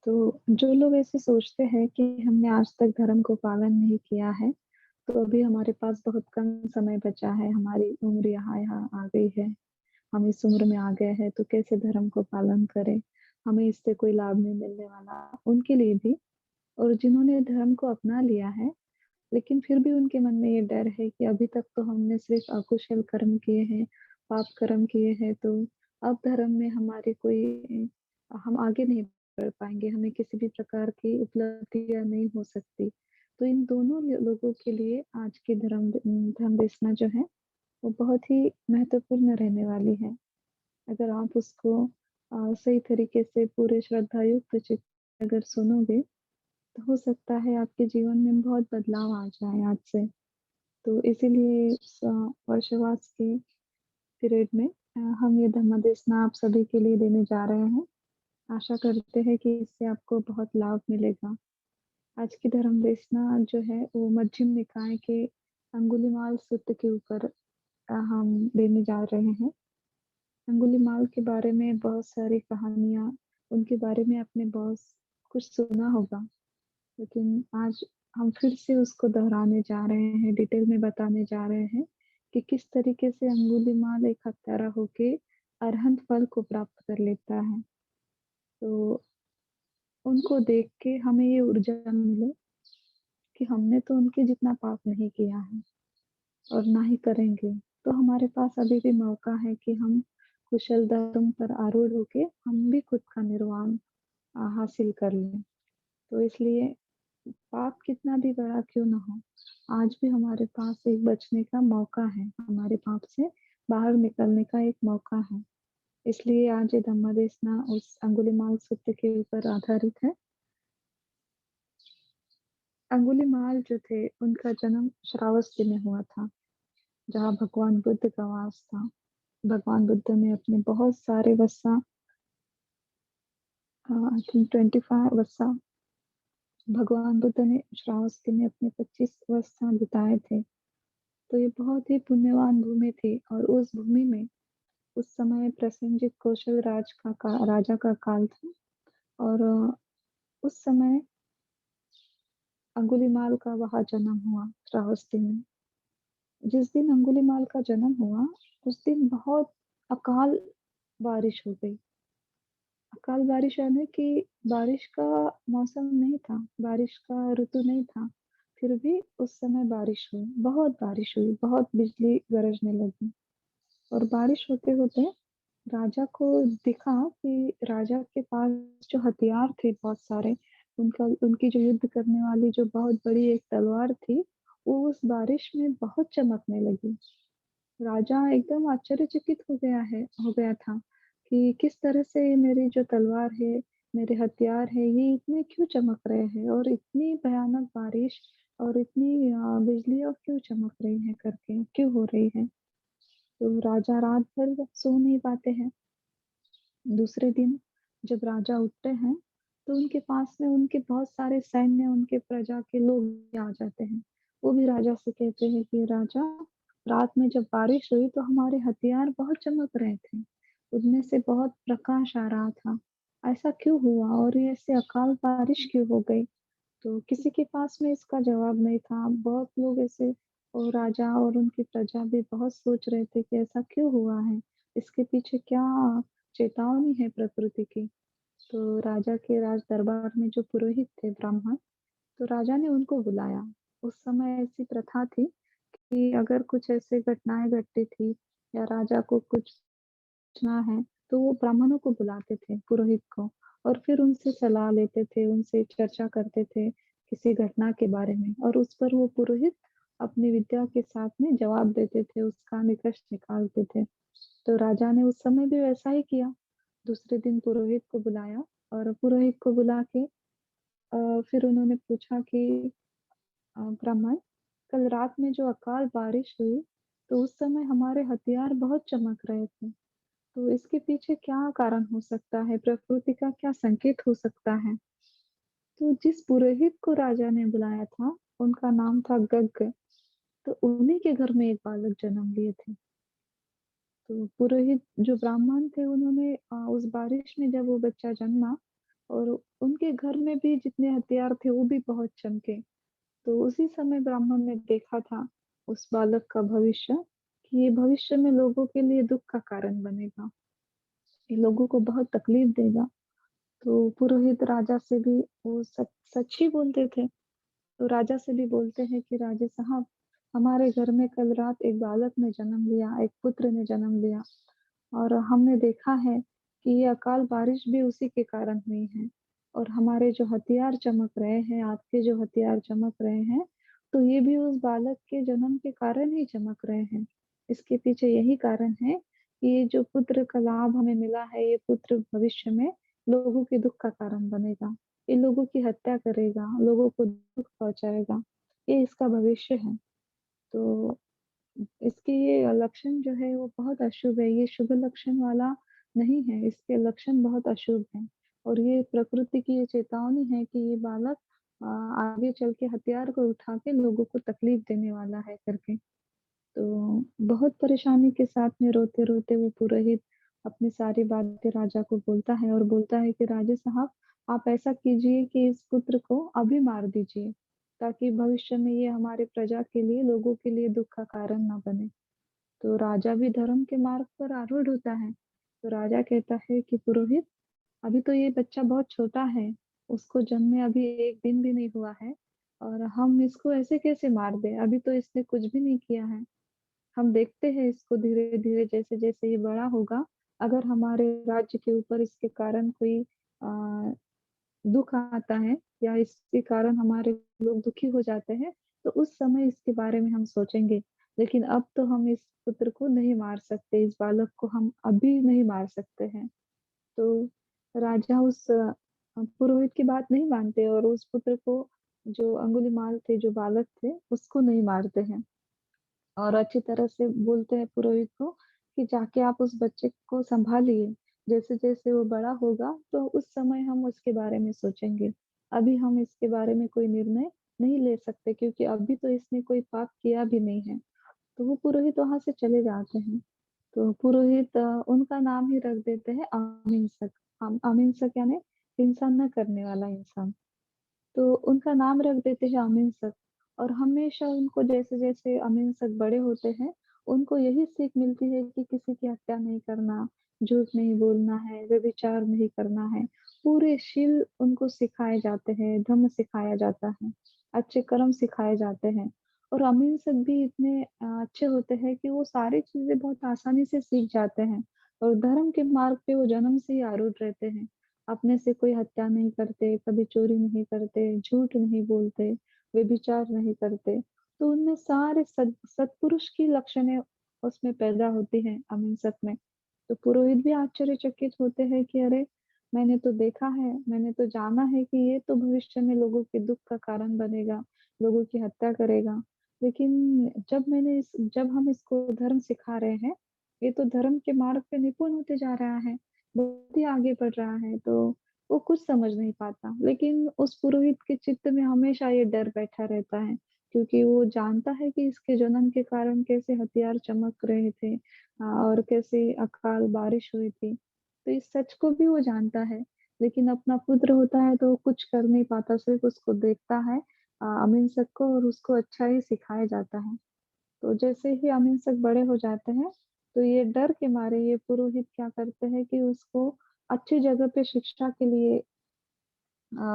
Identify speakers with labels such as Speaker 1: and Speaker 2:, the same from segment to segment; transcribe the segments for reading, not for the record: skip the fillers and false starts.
Speaker 1: तो जो लोग ऐसे सोचते हैं कि हमने आज तक धर्म को पालन नहीं किया है, तो अभी हमारे पास बहुत कम समय बचा है, हमारी उम्र यहाँ यहाँ आ गई है, हम इस उम्र में आ गए हैं, तो कैसे धर्म को पालन करें? हमें इससे कोई लाभ नहीं मिलने वाला। उनके लिए भी और जिन्होंने धर्म को अपना लिया है, लेकिन फिर भी उनके मन में ये डर है कि अभी तक तो हमने सिर्फ़ अकुशल कर्म किए हैं, पाप कर्म किए हैं, तो अब धर्म में हमारी कोई हम आगे नहीं बढ़ पाएँगे, हमें किसी भी प्रकार की उपलब्धियाँ नहीं हो सकती। तो इन दोनों लोगों के लिए आज की धर्म देशना जो है, वो बहुत ही महत्वपूर्ण रहने वाली है। अगर आप उसको सही तरीके से पूरे श्रद्धायुक्त चित्त अगर सुनोगे, तो हो सकता है आपके जीवन में बहुत बदलाव आ जाए आज से। तो इसीलिए वर्षवास के पीरियड में हम ये धम्मदेशना आप सभी के लिए देने जा रहे हैं। आशा करते हैं कि इससे आपको बहुत लाभ मिलेगा। आज की धर्मदेशना जो है वो मध्यम निकाय के अंगुलीमाल सूत्र के ऊपर हम देने जा रहे हैं। अंगुलीमाल के बारे में बहुत सारी कहानियाँ, उनके बारे में आपने बहुत कुछ सुना होगा। लेकिन आज हम फिर से उसको दोहराने जा रहे हैं, डिटेल में बताने जा रहे हैं कि किस तरीके से अंगुलीमाल एक हत्यारा होके अरहंत फल को प्राप्त कर लेता है। तो उनको देख के हमें ये ऊर्जा मिले कि हमने तो उनके जितना पाप नहीं किया है और ना ही करेंगे। तो हमारे पास अभी भी मौका है कि हम कुशल धर्म पर आरूढ़ होके हम भी खुद का निर्वाण हासिल कर लें। तो इसलिए पाप कितना भी बड़ा क्यों ना हो, आज भी हमारे पास एक बचने का मौका है, हमारे पाप से बाहर निकलने का एक मौका है। इसलिए आज ये धम्मदेशना उस अंगुलीमाल सूत्र के ऊपर आधारित है। अंगुलीमाल जो थे, उनका जन्म श्रावस्ती में हुआ था, जहाँ भगवान बुद्ध का वास था। भगवान बुद्ध ने अपने बहुत सारे वस्सा आई थिंक 25 वस्सा भगवान बुद्ध ने श्रावस्ती में अपने 25 वस्सा बिताए थे। तो ये बहुत ही पुण्यवान भूमि थी और उस भूमि में उस समय प्रसेनजित कौशल राजा का काल था और उस समय अंगुलीमाल का वहाँ जन्म हुआ श्रावस्ती में। जिस दिन अंगुलीमाल का जन्म हुआ, उस दिन बहुत अकाल बारिश हो गई। अकाल बारिश यानी कि बारिश का मौसम नहीं था, बारिश का ऋतु नहीं था, फिर भी उस समय बारिश हुई, बहुत बिजली गरजने लगी और बारिश होते-होते राजा को दिखा कि राजा के पास जो हथियार थे बहुत सारे, उनकी जो युद्ध करने वाली जो बहुत बड़ी एक तलवार थी, वो उस बारिश में बहुत चमकने लगी। राजा एकदम आश्चर्यचकित हो गया था कि किस तरह से मेरी जो तलवार है, मेरे हथियार है, ये इतने क्यों चमक रहे हैं और इतनी भयानक बारिश और इतनी बिजलियाँ क्यों चमक रही हैं करके, क्यों हो रही है? तो राजा रात भर सो नहीं पाते हैं। दूसरे दिन जब राजा उठते हैं, तो उनके पास में उनके बहुत सारे सैन्य, उनके प्रजा के लोग भी आ जाते हैं। वो भी राजा से कहते हैं कि राजा, रात में जब बारिश हुई तो हमारे हथियार बहुत चमक रहे थे। उनमें से बहुत प्रकाश आ रहा था। ऐसा क्यों हुआ और ये ऐसे अकाल बारिश क्यों हो गई? तो किसी के पास में इसका जवाब नहीं था। बहुत लोग ऐसे और राजा और उनकी प्रजा भी बहुत सोच रहे थे कि ऐसा क्यों हुआ है? इसके पीछे क्या चेतावनी है प्रकृति की? तो राजा के राज दरबार में जो पुरोहित थे ब्राह्मण, तो राजा ने उनको बुलाया। उस समय ऐसी प्रथा थी कि अगर कुछ ऐसे घटनाएँ घटती थी या राजा को कुछ पूछना है, तो वो ब्राह्मणों को बुलाते थे, पुरोहित को और फिर उनसे सलाह लेते थे, उनसे चर्चा करते थे किसी घटना के बारे में और उस पर वो पुरोहित अपनी विद्या के साथ में जवाब देते थे, उसका निष्कर्ष निकालते थे। तो राजा ने उस समय भी वैसा ही किया। दूसरे दिन पुरोहित को बुलाया और पुरोहित को बुला के फिर उन्होंने पूछा कि ब्राह्मण, कल रात में जो अकाल बारिश हुई, तो उस समय हमारे हथियार बहुत चमक रहे थे। तो इसके पीछे क्या कारण हो सकता है? प्रकृति का क्या संकेत हो सकता है? तो जिस पुरोहित को राजा ने बुलाया था, उनका नाम था गग। तो उन्हीं के घर में एक बालक जन्म लिए थे। तो पुरोहित जो ब्राह्मण थे उन्होंने उस बारिश में जब वो बच्चा जन्मा, और उनके घर में भी जितने हथियार थे वो भी बहुत चमके। तो उसी समय ब्राह्मण ने देखा था उस बालक का भविष्य, कि ये भविष्य में लोगों के लिए दुख का कारण बनेगा, ये लोगों को बहुत तकलीफ देगा। तो पुरोहित राजा से भी वो सच सच ही बोलते थे। तो राजा से भी बोलते हैं कि राजा साहब, हमारे घर में कल रात एक बालक ने जन्म लिया, एक पुत्र ने जन्म लिया, और हमने देखा है कि ये अकाल बारिश भी उसी के कारण हुई है। और हमारे जो हथियार चमक रहे हैं, आपके जो हथियार चमक रहे हैं, तो ये भी उस बालक के जन्म के कारण ही चमक रहे हैं। इसके पीछे यही कारण है कि ये जो पुत्र का लाभ हमें मिला है, ये पुत्र भविष्य में लोगों के दुख का कारण बनेगा। ये लोगों की हत्या करेगा, लोगों को दुख पहुंचाएगा। ये इसका भविष्य है। तो इसके ये लक्षण जो है वो बहुत अशुभ है, ये शुभ लक्षण वाला नहीं है, इसके लक्षण बहुत अशुभ हैं। और ये प्रकृति की ये चेतावनी है कि ये बालक आगे चल के हथियार को उठा के लोगों को तकलीफ देने वाला है करके। तो बहुत परेशानी के साथ में रोते-रोते वो पुरोहित अपनी सारी बातें राजा को बोलता है और बोलता है कि राजा साहब, आप ऐसा कीजिए कि इस पुत्र को अभी मार दीजिए, ताकि भविष्य में ये हमारे प्रजा के लिए, लोगों के लिए दुःख का कारण ना बने। तो राजा भी धर्म के मार्ग पर आरूढ़ होता है। तो राजा कहता है कि पुरोहित, अभी तो ये बच्चा बहुत छोटा है, उसको जन्मे अभी 1 दिन भी नहीं हुआ है, और हम इसको ऐसे कैसे मार दें? अभी तो इसने कुछ भी नहीं किया है। हम देखते हैं इसको धीरे-धीरे, जैसे-जैसे ये बड़ा होगा, अगर हमारे राज्य के ऊपर इसके कारण कोई अ, दुःख आता है या इसके कारण हमारे लोग दुखी हो जाते हैं, तो उस समय इसके बारे में हम सोचेंगे। लेकिन अब तो हम इस पुत्र को नहीं मार सकते, इस बालक को हम अभी नहीं मार सकते हैं। तो राजा उस पुरोहित की बात नहीं मानते और उस पुत्र को, जो अंगुलीमाल थे, जो बालक थे, उसको नहीं मारते हैं। और अच्छी तरह से बोलते हैं पुरोहित को कि जाके आप उस बच्चे को सँभालिए। जैसे-जैसे वो बड़ा होगा तो उस समय हम उसके बारे में सोचेंगे। अभी हम इसके बारे में कोई निर्णय नहीं ले सकते, क्योंकि अभी तो इसने कोई पाप किया भी नहीं है। तो वो पुरोहित वहाँ से चले जाते हैं। तो पुरोहित उनका नाम ही रख देते हैं अहिंसक। अहिंसक यानी हिंसा न करने वाला इंसान। तो उनका नाम रख देते हैं अहिंसक। और हमेशा उनको जैसे-जैसे अहिंसक बड़े होते हैं, उनको यही सीख मिलती है कि किसी की हत्या नहीं करना, झूठ नहीं बोलना है, व्यभिचार नहीं करना है। पूरे शील उनको सिखाए जाते हैं, धर्म सिखाया जाता है, अच्छे कर्म सिखाए जाते हैं। और अहिंसक भी इतने अच्छे होते हैं कि वो सारी चीज़ें बहुत आसानी से सीख जाते हैं और धर्म के मार्ग पे वो जन्म से ही आरूढ़ रहते हैं। अपने से कोई हत्या नहीं करते, कभी चोरी नहीं करते, झूठ नहीं बोलते, व्यभिचार नहीं करते। तो उनमें सारे सत्पुरुष की लक्षणें उसमें पैदा होती हैं अहिंसक में। तो पुरोहित भी आश्चर्यचकित होते हैं कि अरे! मैंने तो देखा है, मैंने तो जाना है कि ये तो भविष्य में लोगों के दुःख का कारण बनेगा, लोगों की हत्या करेगा। लेकिन जब हम इसको धर्म सिखा रहे हैं, ये तो धर्म के मार्ग पे निपुण होते जा रहा है, बहुत ही आगे बढ़ रहा है, तो वो कुछ समझ नहीं पाता। लेकिन उस पुरोहित के चित्त में हमेशा ये डर बैठा रहता है, क्योंकि वो जानता है कि इसके जन्म के कारण कैसे हथियार चमक रहे थे, और कैसे अकाल बारिश हुई थी। तो इस सच को भी वो जानता है, लेकिन अपना पुत्र होता है तो वो कुछ कर नहीं पाता, सिर्फ़ उसको देखता है अहिंसक को, और उसको अच्छा ही सिखाया जाता है। तो जैसे ही अहिंसक बड़े हो जाते हैं, तो ये डर के मारे ये पुरोहित क्या करते हैं कि उसको अच्छी जगह पे शिक्षा के लिए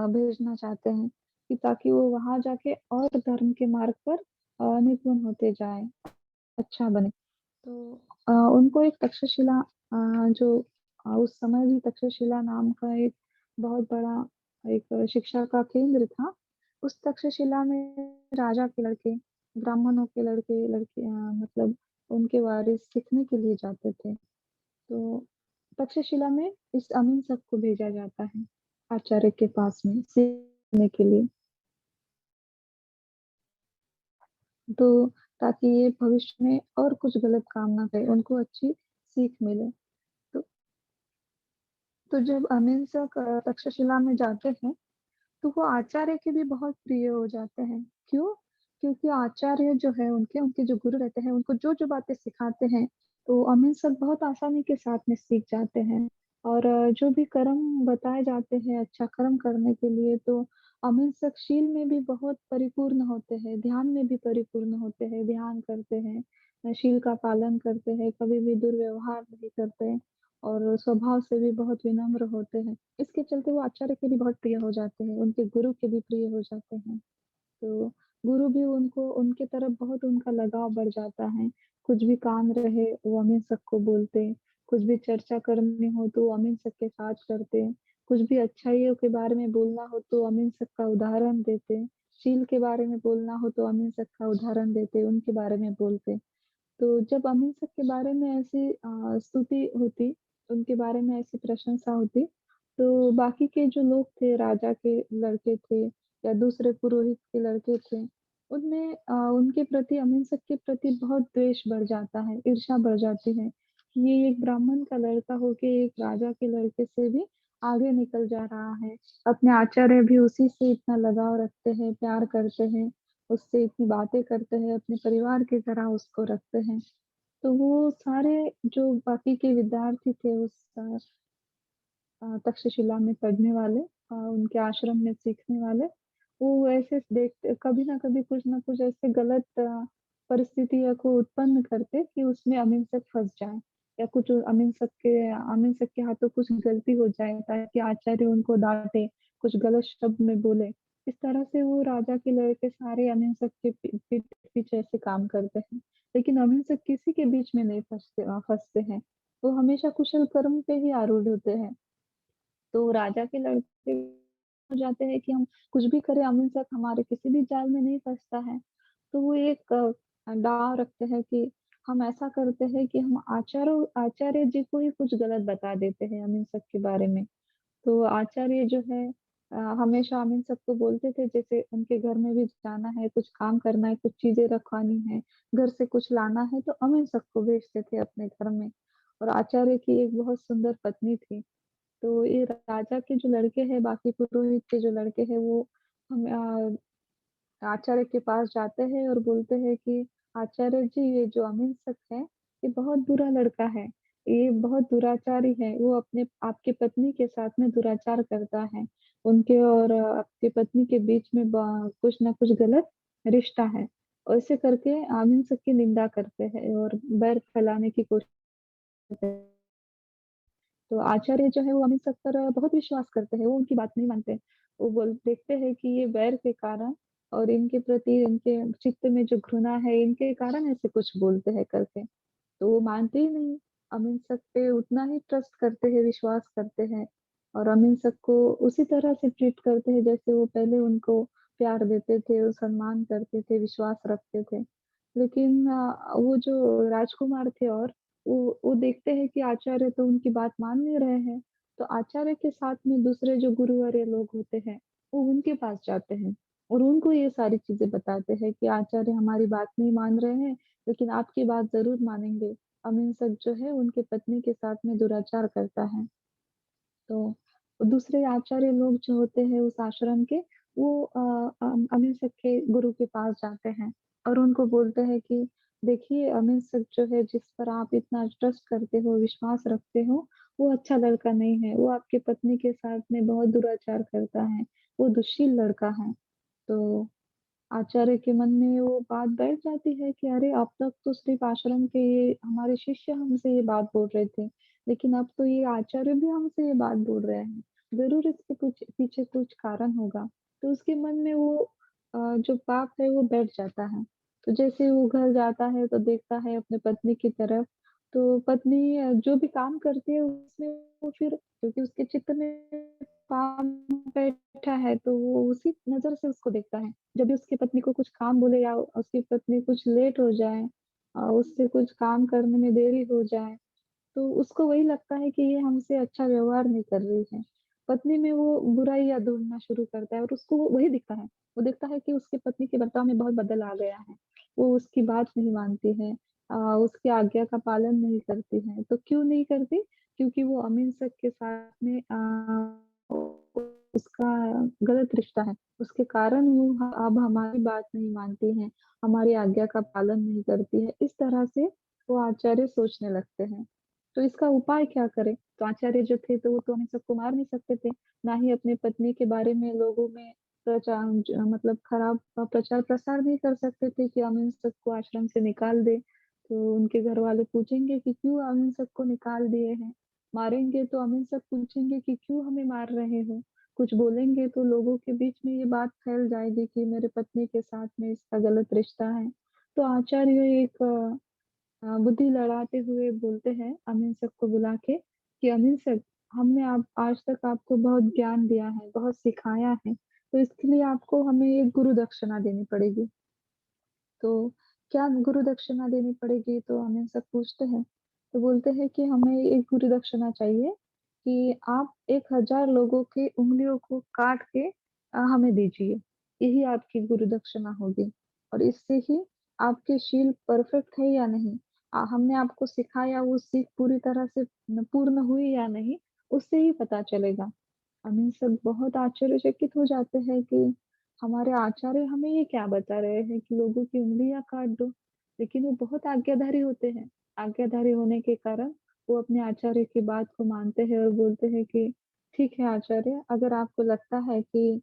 Speaker 1: भेजना चाहते हैं, कि ताकि वो वहाँ जाके और धर्म के मार्ग पर निपुण होते जाएँ, अच्छा बने। तो उनको एक तक्षशिला, जो उस समय भी तक्षशिला नाम का एक बहुत बड़ा एक शिक्षा का केंद्र था। उस तक्षशिला में राजा के लड़के, ब्राह्मणों के लड़के, लड़कियाँ, मतलब उनके वारिस सीखने के लिए जाते थे। तो तक्षशिला में इस अहिंसक को भेजा जाता है, आचार्य के पास में सीखने के लिए। तो ताकि ये भविष्य में और कुछ गलत काम ना करें, उनको अच्छी सीख मिले। तो तो जब अहिंसक तक्षशिला में जाते हैं, तो वो आचार्य के भी बहुत प्रिय हो जाते हैं। क्यों? क्योंकि आचार्य जो है उनके उनके जो गुरु रहते हैं, उनको जो-जो बातें सिखाते हैं, तो अहिंसक बहुत आसानी के साथ में सीख जाते हैं। और जो भी कर्म बताए जाते हैं अच्छा कर्म करने के लिए तो अहिंसकशील में भी बहुत परिपूर्ण होते हैं, ध्यान में भी परिपूर्ण होते हैं, ध्यान करते हैं, शील का पालन करते हैं, कभी भी दुर्व्यवहार नहीं करते हैं और स्वभाव से भी बहुत विनम्र होते हैं। इसके चलते वो आचार्य के भी बहुत प्रिय हो जाते हैं, उनके गुरु के भी प्रिय हो जाते हैं। तो गुरु भी उनको उनके तरफ बहुत उनका लगाव बढ़ जाता है। कुछ भी काम रहे वो अहिंसक को बोलते, कुछ भी चर्चा करनी हो तो वो अहिंसक के साथ करते, कुछ भी अच्छाइयों के बारे में बोलना हो तो अहिंसक का उदाहरण देते, शील के बारे में बोलना हो तो अहिंसक का उदाहरण देते, उनके बारे में बोलते। तो जब अहिंसक के बारे में ऐसी स्तुति होती, उनके बारे में ऐसी प्रशंसा होती, तो बाकी के जो लोग थे, राजा के लड़के थे या दूसरे पुरोहित के लड़के थे, उनमें उनके प्रति अहिंसक के प्रति बहुत द्वेष बढ़ जाता है, ईर्ष्या बढ़ जाती है। कि ये एक ब्राह्मण का लड़का होके एक राजा के लड़के से भी आगे निकल जा रहा है। अपने आचार्य भी उसी से इतना लगाव रखते हैं, प्यार करते हैं, उससे इतनी बातें करते हैं, अपने परिवार की तरह उसको रखते हैं। तो वो सारे जो बाकी के विद्यार्थी थे उस तक्षशिला में पढ़ने वाले उनके आश्रम में सीखने वाले, वो ऐसे देखते कभी ना कभी कुछ ना कुछ ऐसे गलत परिस्थितियों को उत्पन्न करते कि उसमें अहिंसक फँस जाए या कुछ अहिंसक के हाथों कुछ गलती हो जाए ताकि आचार्य उनको डाँटे, कुछ गलत शब्द में बोले। इस तरह से वो राजा के लड़के सारे अहिंसक के पीठ पीछे ऐसे काम करते हैं। लेकिन अहिंसक किसी के बीच में नहीं फँसते हैं। वो हमेशा कुशल कर्म पे ही आरूढ़ होते हैं। तो राजा के लड़के हो जाते हैं कि हम कुछ भी करें अहिंसक हमारे किसी भी जाल में नहीं फँसता है। तो वो एक दाँव रखते हैं कि हम ऐसा करते हैं कि हम आचार्य जी को ही कुछ गलत बता देते हैं अहिंसक के बारे में। तो आचार्य जो है हमेशा अहिंसक को बोलते थे जैसे उनके घर में भी जाना है, कुछ काम करना है, कुछ चीज़ें रखवानी है, घर से कुछ लाना है तो अहिंसक को भेजते थे अपने घर में। और आचार्य की एक बहुत सुंदर पत्नी थी। तो ये राजा के जो लड़के हैं, बाकी पुरोहित के जो लड़के हैं वो हम आचार्य के पास जाते हैं और बोलते हैं कि आचार्य जी ये जो अहिंसक है, ये बहुत बुरा लड़का है, ये बहुत दुराचारी है, वो अपने आपकी पत्नी के साथ में दुराचार करता है। उनके और आपकी पत्नी के बीच में कुछ ना कुछ गलत रिश्ता है। ऐसे करके अहिंसक की निंदा करते हैं और बैर फैलाने की कोशिश करते हैं। तो आचार्य जो है वो अहिंसक पर बहुत विश्वास करते हैं, वो उनकी बात नहीं मानते। वो देखते हैं कि ये वैर के कारण और इनके प्रति इनके चित्त में जो घृणा है, इनके कारण ऐसे कुछ बोलते हैं करके। तो वो मानते ही नहीं, अहिंसक पे उतना ही ट्रस्ट करते हैं, विश्वास करते हैं और अहिंसक को उसी तरह से ट्रीट करते हैं जैसे वो पहले उनको प्यार देते थे, वो सम्मान करते थे, विश्वास रखते थे। लेकिन वो जो राजकुमार थे और वो देखते हैं कि आचार्य तो उनकी बात मान नहीं रहे हैं, तो आचार्य के साथ में दूसरे जो गुरुवर्य लोग होते हैं, वो उनके पास जाते हैं और उनको ये सारी चीज़ें बताते हैं कि आचार्य हमारी बात नहीं मान रहे हैं, लेकिन आपकी बात ज़रूर मानेंगे। अहिंसक जो है उनकी पत्नी के साथ में दुराचार करता है। तो दूसरे आचार्य लोग जो होते हैं उस आश्रम के वो अहिंसक के गुरु के पास जाते हैं और उनको बोलते हैं कि देखिए अहिंसक जो है जिस पर आप इतना ट्रस्ट करते हो, विश्वास रखते हो, वो अच्छा लड़का नहीं है। वो आपकी पत्नी के साथ में बहुत दुराचार करता है, वो दुश्शील लड़का है। तो आचार्य के मन में वो बात बैठ जाती है कि अरे अब तक तो सिर्फ आश्रम के ये हमारे शिष्य हमसे ये बात बोल रहे थे, लेकिन अब तो ये आचार्य भी हमसे ये बात बोल रहे हैं। ज़रूर इसके कुछ पीछे कुछ कारण होगा। तो उसके मन में वो जो पाप है वो बैठ जाता है। तो जैसे वो घर जाता है तो देखता है अपनी पत्नी की तरफ, तो पत्नी जो भी काम करती है उसमें वो फिर क्योंकि उसके चित्त में पाप बैठा है तो वो उसी नज़र से उसको देखता है। जब भी उसकी पत्नी को कुछ काम बोले या उसकी पत्नी कुछ लेट हो जाए उससे कुछ काम करने में देरी हो जाए, तो उसको वही लगता है कि ये हमसे अच्छा व्यवहार नहीं कर रही है। पत्नी में वो बुराइयाँ ढूँढना शुरू करता है और उसको वो वही दिखता है। वो देखता है कि उसकी पत्नी के बर्ताव में बहुत बदल आ गया है। वो उसकी बात नहीं मानती है उसकी आज्ञा का पालन नहीं करती है। तो क्यों नहीं करती? क्योंकि वो अहिंसक के साथ में उसका गलत रिश्ता है। उसके कारण वो अब हमारी बात नहीं मानती है, हमारी आज्ञा का पालन नहीं करती है। इस तरह से वो आचार्य सोचने लगते हैं। तो इसका उपाय क्या करें? तो आचार्य जो थे तो वो तो हमें सबको मार नहीं सकते थे, ना ही अपनी पत्नी के बारे में लोगों में प्रचार मतलब खराब प्रचार-प्रसार नहीं कर सकते थे कि अहिंसक को आश्रम से निकाल दें। तो उनके घरवाले पूछेंगे कि क्यों अहिंसक को निकाल दिए हैं? मारेंगे तो अहिंसक पूछेंगे कि क्यों हमें मार रहे हो? कुछ बोलेंगे तो लोगों के बीच में ये बात फैल जाएगी कि मेरे पत्नी के साथ में इसका गलत रिश्ता है। तो आचार्य एक बुद्धि लड़ाते हुए बोलते हैं अहिंसक को बुला के कि अहिंसक, हमने आप आज तक आपको बहुत ज्ञान दिया है, बहुत सिखाया है, तो इसके लिए आपको हमें एक गुरु दक्षिणा देनी पड़ेगी। तो क्या गुरु दक्षिणा देनी पड़ेगी? तो अहिंसक पूछते हैं, तो बोलते हैं कि हमें एक गुरु दक्षिणा चाहिए कि आप 1000 लोगों की उँगलियों को काट के हमें दीजिए। यही आपकी गुरु दक्षिणा होगी और इससे ही आपकी शील परफेक्ट है या नहीं, हमने आपको सिखाया वो सीख पूरी तरह से पूर्ण हुई या नहीं, उससे ही पता चलेगा। हम सब बहुत आश्चर्यचकित हो जाते हैं कि हमारे आचार्य हमें ये क्या बता रहे हैं कि लोगों की उँगलियाँ काट दो। लेकिन वो बहुत आज्ञाधारी होते हैं। आज्ञाधारी होने के कारण वो अपने आचार्य की बात को मानते हैं और बोलते हैं कि ठीक है आचार्य, अगर आपको लगता है कि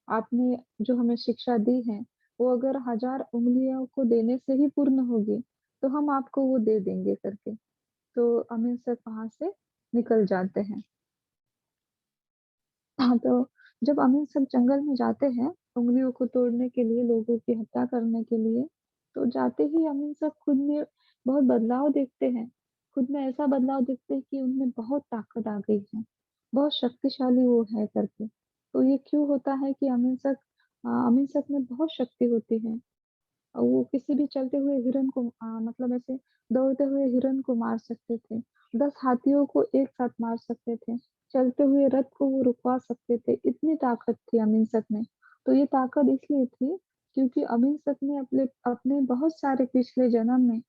Speaker 1: आपने जो हमें शिक्षा दी है, वो अगर 1000 उँगलियों को देने से ही पूर्ण होगी, तो हम आपको वो दे देंगे करके। तो अमीर सर वहाँ से निकल जाते हैं। हाँ, तो जब अमीन सब जंगल में जाते हैं, उंगलियों को तोड़ने के लिए, लोगों की हत्या करने के लिए, तो जाते ही अमीन सब खुद में बहुत बदलाव देखते हैं। खुद में ऐसा बदलाव देखते हैं कि उनमें बहुत ताकत आ गई है, बहुत शक्तिशाली वो है करके। तो ये क्यों होता है कि अमीन सक में बहुत शक्ति होती है। वो किसी भी चलते हुए हिरन को मतलब ऐसे दौड़ते हुए हिरन को मार सकते थे। 10 हाथियों को एक साथ मार सकते थे। चलते हुए रथ को वो रुकवा सकते थे। इतनी ताकत थी अहिंसक में। तो ये ताकत इसलिए थी क्योंकि अहिंसक ने अपने अपने बहुत सारे पिछले जन्म में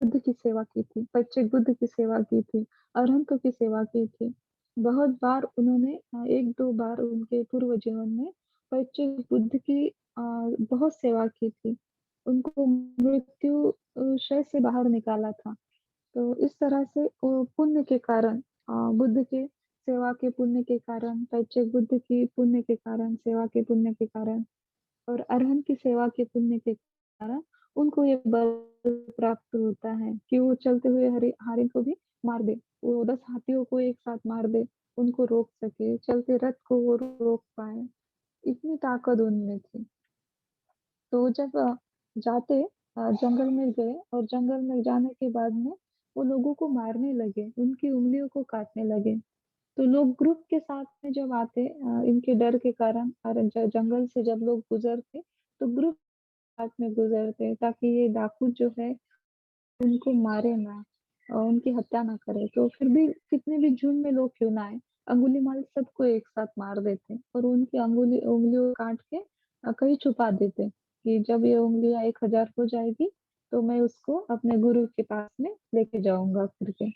Speaker 1: बुद्ध की सेवा की थी, पच्चीक बुद्ध की सेवा की थी, अरहंतों की सेवा की थी। बहुत बार उन्होंने 1-2 बार उनके पूर्व जीवन में पच्चीक बुद्ध की बहुत सेवा की थी। उनको मृत्यु शय से बाहर निकाला था। तो इस तरह से वो पुण्य के कारण बुद्ध के सेवा के पुण्य के कारण, पच्चीक बुद्ध की पुण्य के कारण, सेवा के पुण्य के कारण और अरहंत की सेवा के पुण्य के कारण उनको ये बल प्राप्त होता है कि वो चलते हुए हाथी को भी मार दे। वो 10 हाथियों को एक साथ मार दे, उनको रोक सके, चलते रथ को वो रोक पाए। इतनी ताकत उनमें थी। तो जब जंगल में गए और जंगल में जाने के बाद में वो लोगों को मारने लगे, उनकी उँगलियों को काटने लगे। तो लोग ग्रुप के साथ में जब आते इनके डर के कारण और जंगल से जब लोग गुजरते, तो ग्रुप साथ में गुजरते ताकि ये डाकू जो है उनको मारे ना और उनकी हत्या ना करे। तो फिर भी कितने भी झुंड में लोग क्यों ना आए, अंगुलीमाल सबको एक साथ मार देते और उनकी उँगलियों काट के कहीं छुपा देते कि जब ये उँगलियाँ 1000 हो जाएगी, तो मैं उसको अपने गुरु के पास में लेके जाऊँगा करके।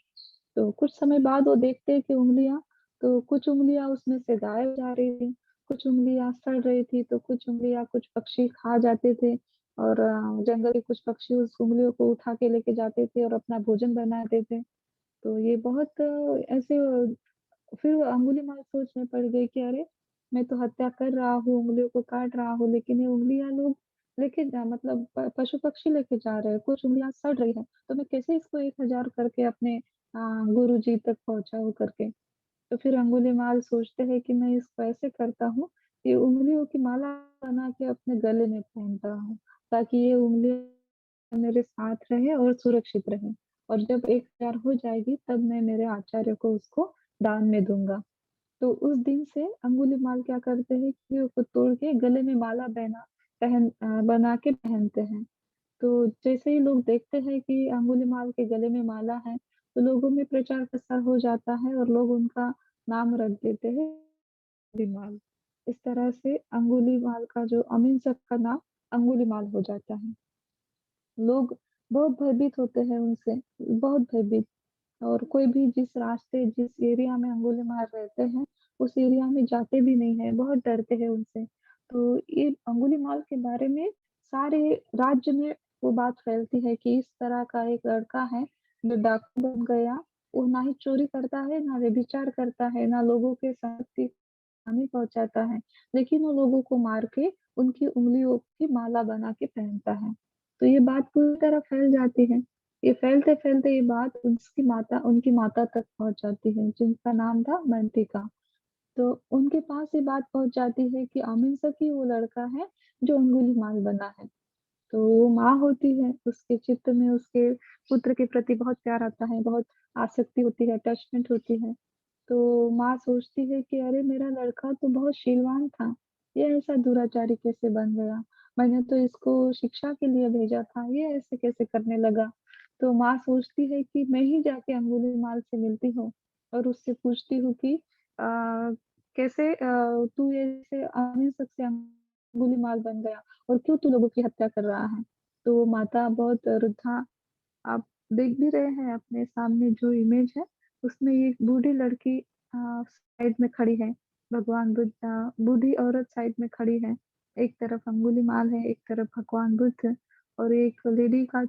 Speaker 1: तो कुछ समय बाद वो देखते हैं कि तो कुछ उँगलियाँ उसमें से गायब जा रही थी, कुछ उँगलियाँ सड़ रही थी, तो कुछ उँगलियाँ कुछ पक्षी खा जाते थे और जंगल के कुछ पक्षी उस उँगलियों को उठा के लेके जाते थे और अपना भोजन बनाते थे। तो ये बहुत फिर वो अंगुलीमाल सोच में पड़ गई कि अरे! मैं तो हत्या कर रहा हूँ, उँगलियों को काट रहा हूँ, लेकिन ये उँगलियाँ लोग लेके जा मतलब पशु-पक्षी लेके जा रहे हैं, कुछ उँगलियाँ सड़ रही हैं, तो मैं कैसे इसको 1000 करके अपने गुरुजी तक पहुँचाऊँ करके। तो फिर अंगुलीमाल सोचते हैं कि मैं इसको ऐसे करता हूँ कि उँगलियों की माला बना के अपने गले में पहनता हूँ, ताकि ये उँगलियाँ मेरे साथ रहे और सुरक्षित रहे और जब 1000 हो जाएगी तब मैं मेरे आचार्य को उसको दान में दूँगा। तो उस दिन से अंगुलीमाल क्या करते हैं कि उसको तोड़ के गले में माला बना के पहनते हैं। तो जैसे ही लोग देखते हैं कि अंगुलीमाल के गले में माला है, तो लोगों में प्रचार-प्रसार हो जाता है और लोग उनका नाम रख देते हैं अंगुलीमाल। इस तरह से अंगुलीमाल का जो अहिंसक का नाम अंगुलीमाल हो जाता है। लोग बहुत भयभीत होते हैं उनसे, बहुत भयभीत और कोई भी जिस एरिया में अंगुलीमाल रहते हैं, उस एरिया में जाते भी नहीं हैं, बहुत डरते हैं उनसे। तो ये अंगुलीमाल के बारे में सारे राज्य में वो बात फैलती है कि इस तरह का एक लड़का है, जो डाकू बन गया वो ना ही चोरी करता है, ना व्यभिचार करता है, ना लोगों के संपत्ति को हानि पहुँचाता है, लेकिन वो लोगों को मार के उनकी उँगलियों की माला बना के पहनता है। तो ये बात पूरी तरह फैल जाती है। ये फैलते-फैलते ये बात उनकी माता तक पहुँच जाती है, जिनका नाम था मंतिका। तो उनके पास ये बात पहुँच जाती है कि आमिर सकी वो लड़का है, जो अंगुलीमाल बना है। तो वो माँ होती है, उसके चित्त में उसके पुत्र के प्रति बहुत प्यार आता है, बहुत आसक्ति होती है, अटैचमेंट होती है। तो माँ सोचती है कि अरे! मेरा लड़का तो बहुत शीलवान था, ये ऐसा दुराचारी कैसे बन गया? मैंने तो इसको शिक्षा के लिए भेजा था, ये ऐसे कैसे करने लगा? तो माँ सोचती है कि मैं ही जाके अंगुलीमाल से मिलती हूँ और उससे पूछती हूँ कि कैसे तू ऐसे अहिंसक से अंगुलीमाल बन गया और क्यों तू लोगों की हत्या कर रहा है? तो वो माता बहुत वृद्धा आप देख भी रहे हैं अपने सामने जो इमेज है, उसमें एक बूढ़ी लड़की साइड में खड़ी है, बूढ़ी औरत साइड में खड़ी है। एक तरफ अंगुलीमाल है, एक तरफ भगवान बुद्ध और एक लेडी का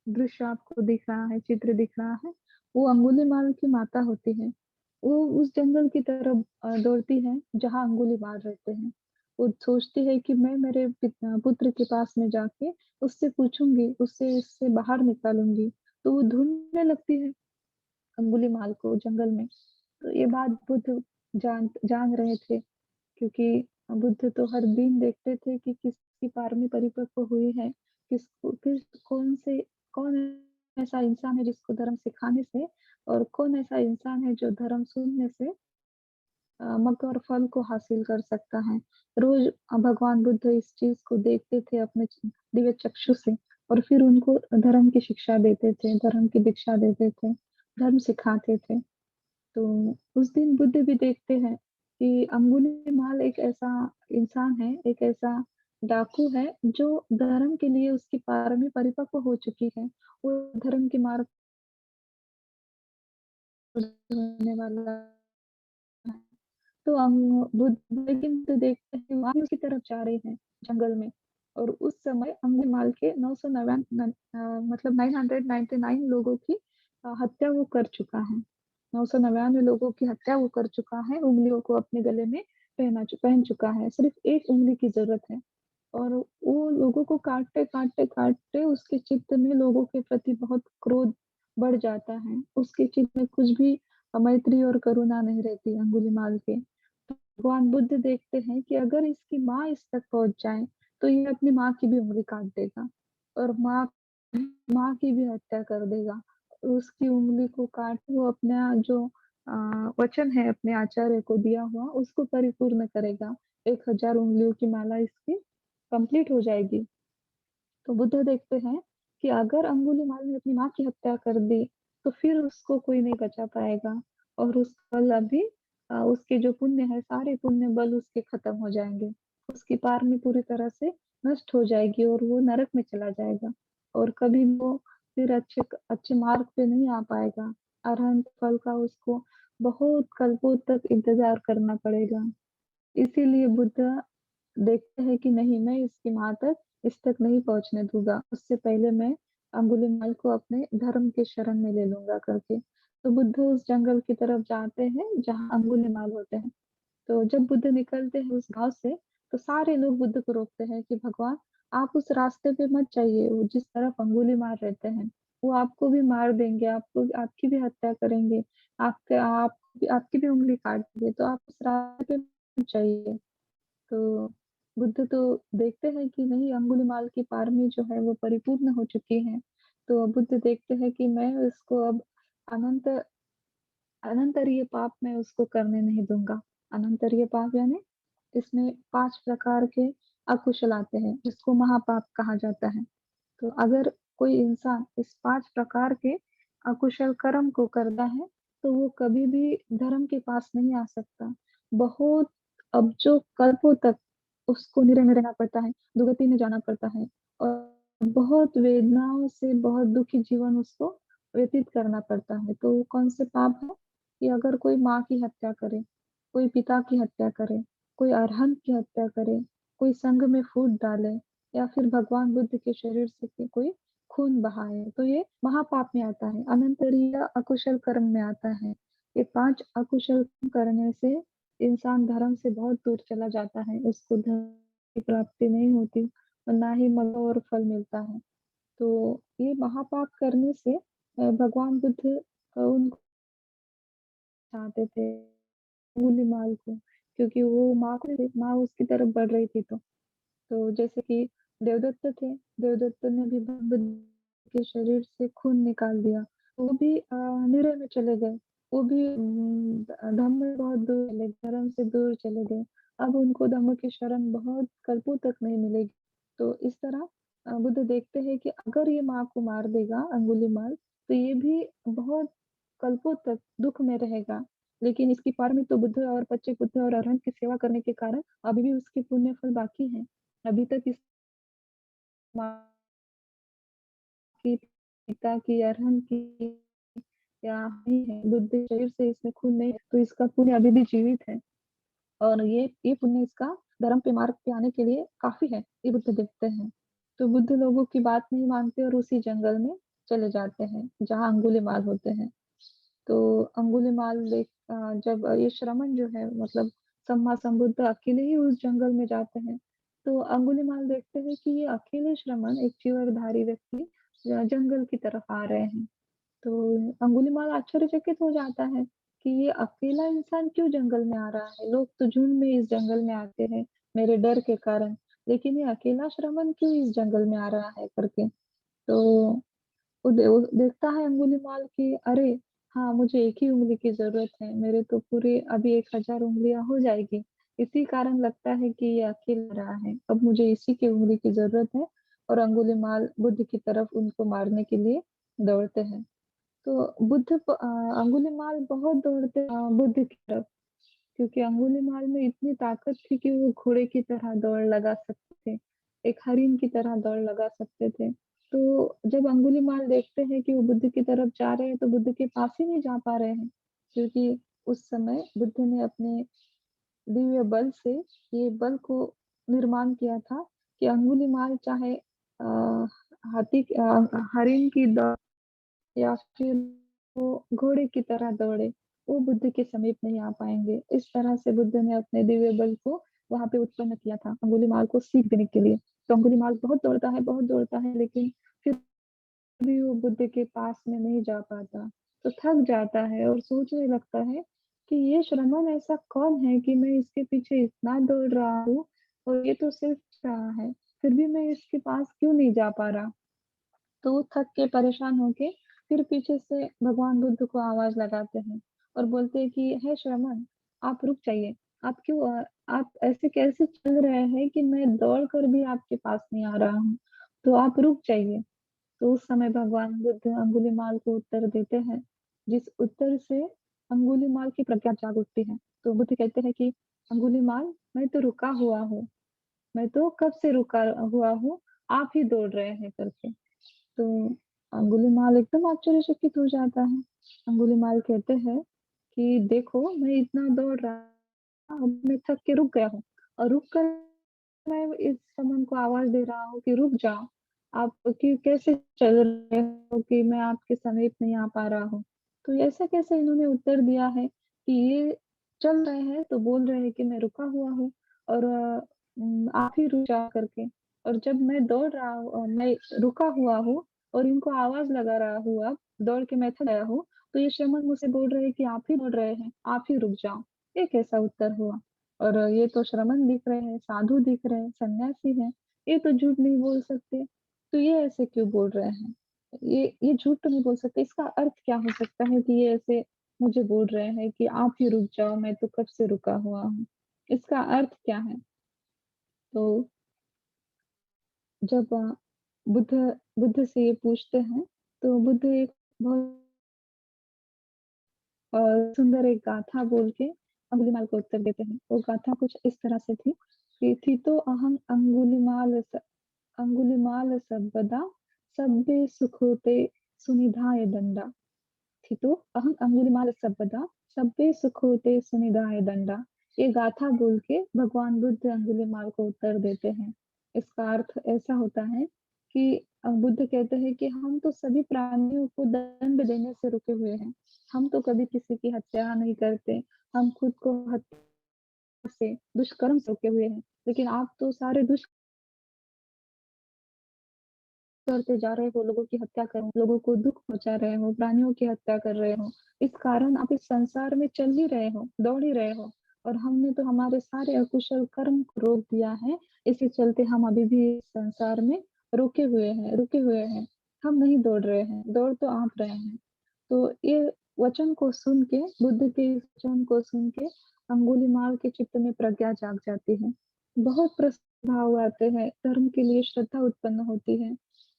Speaker 1: दृश्य आपको दिख रहा है, चित्र दिख रहा है, वो अंगुलीमाल की माता होती है। वो उस जंगल की तरफ दौड़ती है, जहाँ अंगुलीमाल रहते हैं। वो सोचती है कि मैं मेरे पुत्र के पास में जाके उससे पूछूँगी, उससे इससे बाहर निकालूँगी। तो वो ढूँढने लगती है अंगुलीमाल को जंगल में। तो ये बात बुद्ध जान रहे थे क्योंकि बुद्ध तो हर दिन देखते थे कि किसकी पारमी परिपक्व हुई है, कौन ऐसा इंसान है जिसको धर्म सिखाने से और कौन ऐसा इंसान है जो धर्म सुनने से मग और फल को हासिल कर सकता है। रोज़ भगवान बुद्ध इस चीज़ को देखते थे अपने दिव्य चक्षु से और फिर उनको धर्म की शिक्षा देते थे, धर्म की दीक्षा देते थे, धर्म सिखाते थे। तो उस दिन बुद्ध भी देखते हैं कि अंगुलीमाल एक ऐसा इंसान है, एक ऐसा डाकू है जो धर्म के लिए उसकी पारमी परिपक्व हो चुकी है। वो धर्म के मार्ग पर होने वाला है। तो हम बुद्ध लेकिन तो देखते हैं वहाँ की तरफ जा रहे हैं जंगल में और उस समय अंगुलीमाल के 999 लोगों की हत्या वो कर चुका है। 999 लोगों की हत्या वो कर चुका है, उँगलियों को अपने गले में पहन चुका है, सिर्फ़ एक उँगली की ज़रूरत है। और वो लोगों को काटते उसके चित्त में लोगों के प्रति बहुत क्रोध बढ़ जाता है। उसके चित्त में कुछ भी मैत्री और करुणा नहीं रहती अंगुलीमाल के। भगवान बुद्ध देखते हैं कि अगर इसकी माँ इस तक पहुँच जाए, तो ये अपनी माँ की भी उँगली काट देगा और माँ की भी हत्या कर देगा। उसकी उँगली को काट वो अपना जो वचन है अपने आचार्य को दिया हुआ, उसको परिपूर्ण करेगा। 1000 उँगलियों की माला इसकी कंप्लीट हो जाएगी। तो बुद्ध देखते हैं कि अगर अंगुलीमाल ने अपनी माँ की हत्या कर दी, तो फिर उसको कोई नहीं बचा पाएगा और उस बल अभी उसके जो पुण्य है, सारे पुण्य बल उसके खत्म हो जाएँगे। उसकी पारमी पूरी तरह से नष्ट हो जाएगी और वो नरक में चला जाएगा और कभी वो फिर अच्छे मार्ग पे नहीं आ पाएगा। अरहंत फल का उसको बहुत कल्पों तक इंतज़ार करना पड़ेगा। इसीलिए बुद्ध देखते हैं कि नहीं मैं इसकी माँ तक इस तक नहीं पहुँचने दूँगा, उससे पहले मैं अंगुलीमाल को अपने धर्म के शरण में ले लूँगा करके। तो बुद्ध उस जंगल की तरफ जाते हैं जहाँ अंगुलीमाल होते हैं। तो जब बुद्ध निकलते हैं उस गाँव से, तो सारे लोग बुद्ध को रोकते हैं कि भगवान आप उस रास्ते पे मत जाइए, वो जिस तरफ अंगुलीमाल रहते हैं, वो आपको भी मार देंगे, आपकी भी हत्या करेंगे, आपकी भी उँगली काट देंगे, तो आप उस रास्ते पे मत जाइए। तो बुद्ध तो देखते हैं कि नहीं अंगुलीमाल की पारमी जो है वो परिपूर्ण हो चुकी है। तो बुद्ध देखते हैं कि मैं इसको अब अनंत अनंतरीय पाप मैं उसको करने नहीं दूँगा। अनंतरीय पाप यानी इसमें 5 प्रकार के अकुशल आते हैं, जिसको महापाप कहा जाता है। तो अगर कोई इंसान इस 5 प्रकार के अकुशल कर्म को करता है, तो वो कभी भी धर्म के पास नहीं आ सकता। बहुत अब जो कल्पों तक उसको निरय में रहना पड़ता है, दुर्गति में जाना पड़ता है और बहुत वेदनाओं से बहुत दुखी जीवन उसको व्यतीत करना पड़ता है। तो वो कौन से पाप हैं कि अगर कोई माँ की हत्या करे, कोई पिता की हत्या करे, कोई अरहंत की हत्या करे, कोई संघ में फूट डाले या फिर भगवान बुद्ध के शरीर से कोई खून बहाए, तो ये महापाप में आता है, अनंतरीय अकुशल कर्म में आता है। ये 5 अकुशल कर्म करने से इंसान धर्म से बहुत दूर चला जाता है, उसको धर्म की प्राप्ति नहीं होती और ना ही मनोवर फल मिलता है। तो ये महापाप करने से भगवान बुद्ध उनको चाहते थे अंगुलीमाल को, क्योंकि वो माँ उसकी तरफ बढ़ रही थी तो जैसे कि देवदत्त थे, देवदत्त ने भी बुद्ध के शरीर से खून निकाल दिया, वो भी निरय में चले गए, वो भी धम्म में बहुत दूर चले गए, धर्म से दूर चले गए। अब उनको धम्म की शरण बहुत कल्पों तक नहीं मिलेगी। तो इस तरह बुद्ध देखते हैं कि अगर ये माँ को मार देगा अंगुलीमाल, तो ये भी बहुत कल्पों तक दुःख में रहेगा। लेकिन इसकी पारमित तो बुद्ध और पच्चीबुद्ध और अरहंत की सेवा करने के कारण अभी भी उसकी पुण्य फल बाकी है। अभी तक इस माँ की, पिता की, अरहंत की या नहीं है, बुद्ध के शरीर से इसमें खून नहीं है, तो इसका पुण्य अभी भी जीवित है और ये पुण्य इसका धर्म के मार्ग पे आने के लिए काफ़ी है, ये बुद्ध देखते हैं। तो बुद्ध लोगों की बात नहीं मानते और उसी जंगल में चले जाते हैं, जहाँ अंगुलीमाल होते हैं। तो अंगुलीमाल जब ये श्रमण जो है मतलब सम्मा संबुद्ध अकेले ही उस जंगल में जाते हैं, तो अंगुलीमाल देखते हैं कि ये अकेले श्रमण एक चीवरधारी व्यक्ति जंगल की तरफ आ रहे हैं। तो अंगुलीमाल आश्चर्यचकित हो जाता है कि ये अकेला इंसान क्यों जंगल में आ रहा है, लोग तो झुंड में इस जंगल में आते हैं मेरे डर के कारण, लेकिन ये अकेला श्रमण क्यों इस जंगल में आ रहा है करके। तो वो देखता है अंगुलीमाल कि अरे हाँ, मुझे एक ही उंगली की जरूरत है, मेरे तो पूरे अभी 1000 उंगलियां हो जाएगी, इसी कारण लगता है कि ये अकेला रहा है, अब मुझे इसी की उंगली की जरूरत है। और अंगुलीमाल बुद्ध की तरफ उनको मारने के लिए दौड़ते हैं। तो अंगुलीमाल बहुत दौड़ते बुद्ध की तरफ, क्योंकि अंगुलीमाल में इतनी ताकत थी कि वो घोड़े की तरह दौड़ लगा सकते थे, एक हरिण की तरह दौड़ लगा सकते थे। तो जब अंगुलीमाल देखते हैं कि वो बुद्ध की तरफ जा रहे हैं, तो बुद्ध के पास ही नहीं जा पा रहे हैं, क्योंकि उस समय बुद्ध ने अपने दिव्य बल से ये बल को निर्माण किया था कि अंगुलीमाल चाहे हरिण की दौड़ या फिर वो घोड़े की तरह दौड़े, वो बुद्ध के समीप नहीं आ पाएंगे। इस तरह से बुद्ध ने अपने दिव्य बल को वहां पे उत्पन्न किया था अंगुलीमाल को सीख देने के लिए। तो अंगुलीमाल बहुत दौड़ता है, लेकिन फिर भी वो बुद्ध के पास में नहीं जा पाता, तो थक जाता है और सोचने लगता है कि ये श्रमण ऐसा कौन है कि मैं इसके पीछे इतना दौड़ रहा हूँ और ये तो सिर्फ रहा है, फिर भी मैं इसके पास क्यों नहीं जा पा रहा। तो वो थक के परेशान होके फिर पीछे से भगवान बुद्ध को आवाज लगाते हैं और बोलते हैं कि हे श्रमण, आप रुक जाइए, आप ऐसे कैसे चल रहे हैं कि मैं दौड़ कर भी आपके पास नहीं आ रहा हूँ, तो आप रुक जाइए। तो उस समय भगवान बुद्ध अंगुलीमाल को उत्तर देते हैं, जिस उत्तर से अंगुलीमाल की प्रज्ञा जाग उठती है। तो बुद्ध कहते हैं कि अंगुलीमाल, मैं तो रुका हुआ हूँ, मैं तो कब से रुका हुआ हूँ, आप ही दौड़ रहे हैं करके। तो अंगुलीमाल एकदम आश्चर्यचकित हो जाता है। अंगुलीमाल कहते हैं कि देखो, मैं इतना दौड़ रहा, अब मैं थक के रुक गया हूँ और रुक कर मैं इस समन को आवाज दे रहा हूँ कि रुक जाओ, आप कि कैसे चल रहे हो कि मैं आपके समीप नहीं आ पा रहा हूँ। तो ऐसा कैसे इन्होंने उत्तर दिया है कि ये चल रहे हैं तो बोल रहे हैं कि मैं रुका हुआ हूँ और आप ही रुक जाओ करके, और जब मैं दौड़ रहा हूँ मैं रुका हुआ हूँ और इनको आवाज लगा रहा हूँ, अब दौड़ के मैं थक गया हूँ, तो ये श्रमण मुझसे बोल रहे हैं कि आप ही दौड़ रहे हैं, आप ही रुक जाओ। ये कैसा उत्तर हुआ। और ये तो श्रमण दिख रहे हैं, साधु दिख रहे हैं, सन्यासी हैं, ये तो झूठ नहीं बोल सकते, तो ये ऐसे क्यों बोल रहे हैं। ये झूठ तो नहीं बोल सकते, इसका अर्थ क्या हो सकता है कि ये ऐसे मुझे बोल रहे हैं कि आप ही रुक जाओ, मैं तो कब से रुका हुआ हूँ, इसका अर्थ क्या है। तो जब बुद्ध बुद्ध से ये पूछते हैं, तो बुद्ध एक बहुत अ, सुंदर एक गाथा बोल के अंगुलीमाल को उत्तर देते हैं। वो गाथा कुछ इस तरह से थी कि थी तो अहं अंगुलीमाल सर्वदा सभ्य सुखोते सुनिधाय दंडा। थी तो अहं अंगुलीमाल सर्वदा सभ्य सुखोते सुनिधाय दंडा। ये गाथा बोल के भगवान बुद्ध अंगुलीमाल को उत्तर देते हैं। इसका अर्थ ऐसा होता है कि बुद्ध कहते हैं कि हम तो सभी प्राणियों को दंड देने से रुके हुए हैं। हम तो कभी किसी की हत्या नहीं करते, हम खुद को हत्या से, दुष्कर्म से रुके हुए हैं। लेकिन आप तो सारे करते जा रहे हो, लोगों की हत्या कर रहे हो, लोगों को दुःख पहुँचा रहे हो, प्राणियों की हत्या कर रहे हो। इस कारण आप इस संसार में चल ही रहे हो, दौड़ ही रहे हो और हमने तो हमारे सारे अकुशल कर्म को रोक दिया है। इसी चलते हम अभी भी इस संसार में रुके हुए हैं। हम नहीं दौड़ रहे हैं, दौड़ तो आप रहे हैं। तो ये वचन को सुन के, बुद्ध के इस वचन को सुन के अंगुलीमाल के चित्त में प्रज्ञा जाग जाती है। बहुत प्रसन्न भाव आते हैं, धर्म के लिए श्रद्धा उत्पन्न होती है।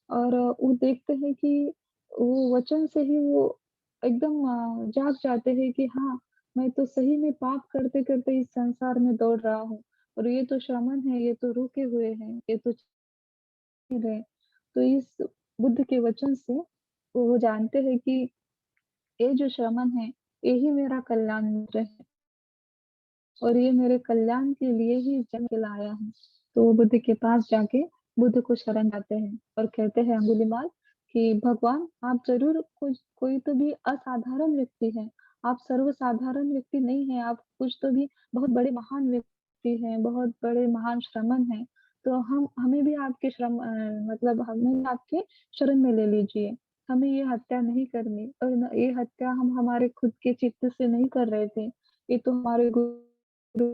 Speaker 1: और वो देखते हैं कि वो वचन से ही वो एकदम जाग जाते हैं कि हाँ, मैं तो सही में पाप करते-करते इस संसार में दौड़ रहा हूँ और ये तो श्रमण है, ये तो रुके हुए हैं, ये तो चल रहे हैं। तो इस बुद्ध के वचन से वो जानते हैं कि ये जो श्रमण है, ये ही मेरा कल्याण मित्र है और ये मेरे कल्याण के लिए ही जन्म के लाया है। तो वो बुद्ध के पास जाके बुद्ध को शरण जाते हैं और कहते हैं अंगुलीमाल कि भगवान आप ज़रूर कुछ कोई तो भी असाधारण व्यक्ति हैं। आप सर्वसाधारण व्यक्ति नहीं हैं, आप कुछ तो भी बहुत बड़े महान व्यक्ति हैं, बहुत बड़े महान श्रमण हैं। तो हम हमें भी आपके मतलब हमें भी आपके शरण में ले लीजिए। हमें ये हत्या नहीं करनी और न ये हत्या हम हमारे खुद के चित्त से नहीं कर रहे थे। ये तो हमारे गुरु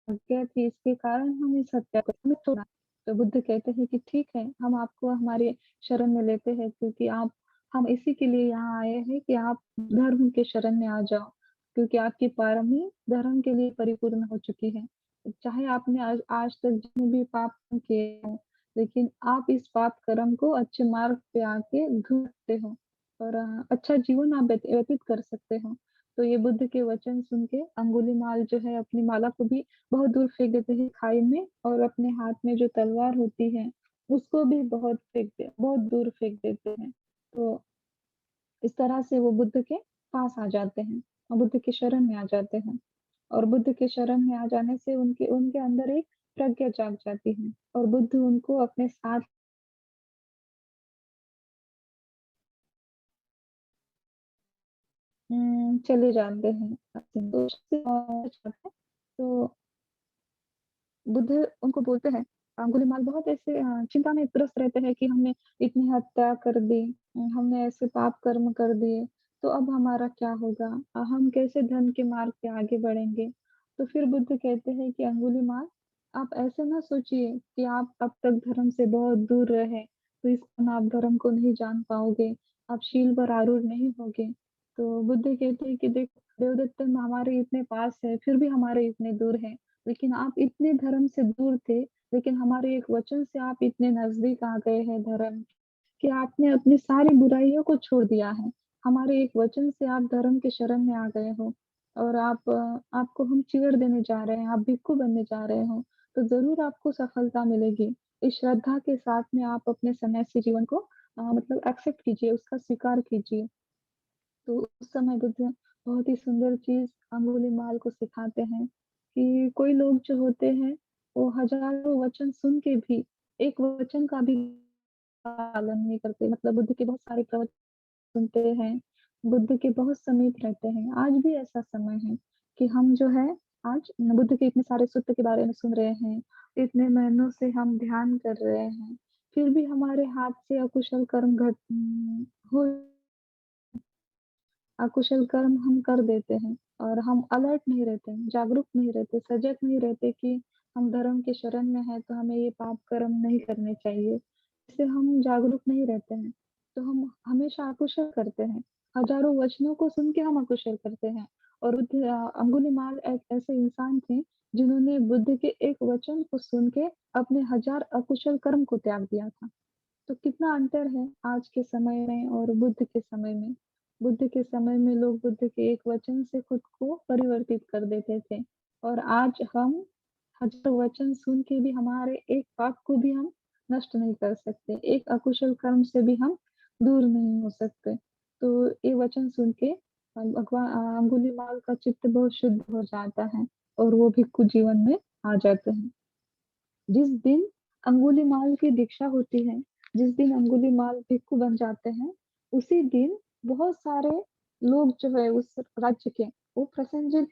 Speaker 1: आज्ञा थी, इसके कारण हम इस हत्या को हमें छोड़ा। तो बुद्ध कहते हैं कि ठीक है, हम आपको हमारे शरण में लेते हैं क्योंकि आप हम इसी के लिए यहाँ आए हैं कि आप धर्म के शरण में आ जाओ, क्योंकि आपकी पारमी धर्म के लिए परिपूर्ण हो चुकी है। चाहे आपने आज आज तक जितने भी पाप कर्म किए हों, लेकिन आप इस पाप कर्म को अच्छे मार्ग पे आके धो सकते हो और अच्छा जीवन आप व्यतीत कर सकते हो। तो ये बुद्ध के वचन सुन के अंगुलीमाल जो है अपनी माला को भी बहुत दूर फेंक देते हैं खाई में और अपने हाथ में जो तलवार होती है, उसको भी बहुत दूर फेंक देते हैं। तो इस तरह से वो बुद्ध के पास आ जाते हैं और बुद्ध की शरण में आ जाते हैं और बुद्ध के शरण में आ जाने से उनके उनके अंदर एक प्रज्ञा जाग जाती है और बुद्ध उनको अपने साथ चले जाते हैं। तो बुद्ध उनको बोलते हैं अंगुलीमाल बहुत ऐसे चिंता में त्रस्त रहते हैं कि हमने इतनी हत्या कर दी, हमने ऐसे पाप कर्म कर दिए, तो अब हमारा क्या होगा? हम कैसे धर्म के मार्ग पे आगे बढ़ेंगे? तो फिर बुद्ध कहते हैं कि अंगुलीमाल आप ऐसे ना सोचिए कि आप अब तक धर्म से बहुत दूर रहे, तो इस कारण आप धर्म को नहीं जान पाओगे, आप शील पर आरूढ़ नहीं होगे। तो बुद्ध कहते हैं कि देखो देवदत्त हमारे इतने पास है, फिर भी हमारे इतने दूर है। लेकिन आप इतने धर्म से दूर थे, लेकिन हमारे एक वचन से आप इतने नज़दीक आ गए हैं धर्म कि आपने अपनी सारी बुराइयों को छोड़ दिया है। हमारे एक वचन से आप धर्म के शरण में आ गए हो और आपको हम चीर देने जा रहे हैं, आप भिक्षु बनने जा रहे हो, तो ज़रूर आपको सफलता मिलेगी। इस श्रद्धा के साथ में आप अपने सन्यासी जीवन को मतलब एक्सेप्ट कीजिए, उसका स्वीकार कीजिए। तो उस समय बुद्ध बहुत ही सुंदर चीज़ अंगुलीमाल को सिखाते हैं कि कोई लोग जो होते हैं, वो हज़ारों वचन सुन के भी एक वचन का भी पालन नहीं करते। मतलब बुद्ध के बहुत सारे प्रवचन सुनते हैं, बुद्ध के बहुत समीप रहते हैं। आज भी ऐसा समय है कि हम जो है आज बुद्ध के इतने सारे सूत्र के बारे में सुन रहे हैं, इतने महीनों से हम ध्यान कर रहे हैं, फिर भी हमारे हाथ से अकुशल कर्म हो अकुशल कर्म हम कर देते हैं और हम अलर्ट नहीं रहते हैं, जागरूक नहीं रहते, सजग नहीं रहते कि हम धर्म के शरण में हैं, तो हमें ये पाप कर्म नहीं करने चाहिए। इससे हम जागरूक नहीं रहते हैं, तो हम हमेशा अकुशल करते हैं। हज़ारों वचनों को सुन के हम अकुशल करते हैं और अंगुलीमाल एक ऐसे इंसान थे, जिन्होंने बुद्ध के एक वचन को सुन के अपने हज़ार अकुशल कर्म को त्याग दिया था। तो कितना अंतर है आज के समय में और बुद्ध के समय में। बुद्ध के समय में लोग बुद्ध के एक वचन से खुद को परिवर्तित कर देते थे और आज हम हज़ारों वचन सुन के भी हमारे एक पाप को भी हम नष्ट नहीं कर सकते, एक अकुशल कर्म से भी हम दूर नहीं हो सकते। तो ये वचन सुन के अंगुलीमाल का चित्त बहुत शुद्ध हो जाता है और वो भिक्षु जीवन में आ जाते हैं। जिस दिन अंगुलीमाल की दीक्षा होती है। जिस दिन अंगुलीमाल भिक्षु बन जाते हैं, उसी दिन बहुत सारे लोग जो है उस राज्य के, वो प्रसेनजित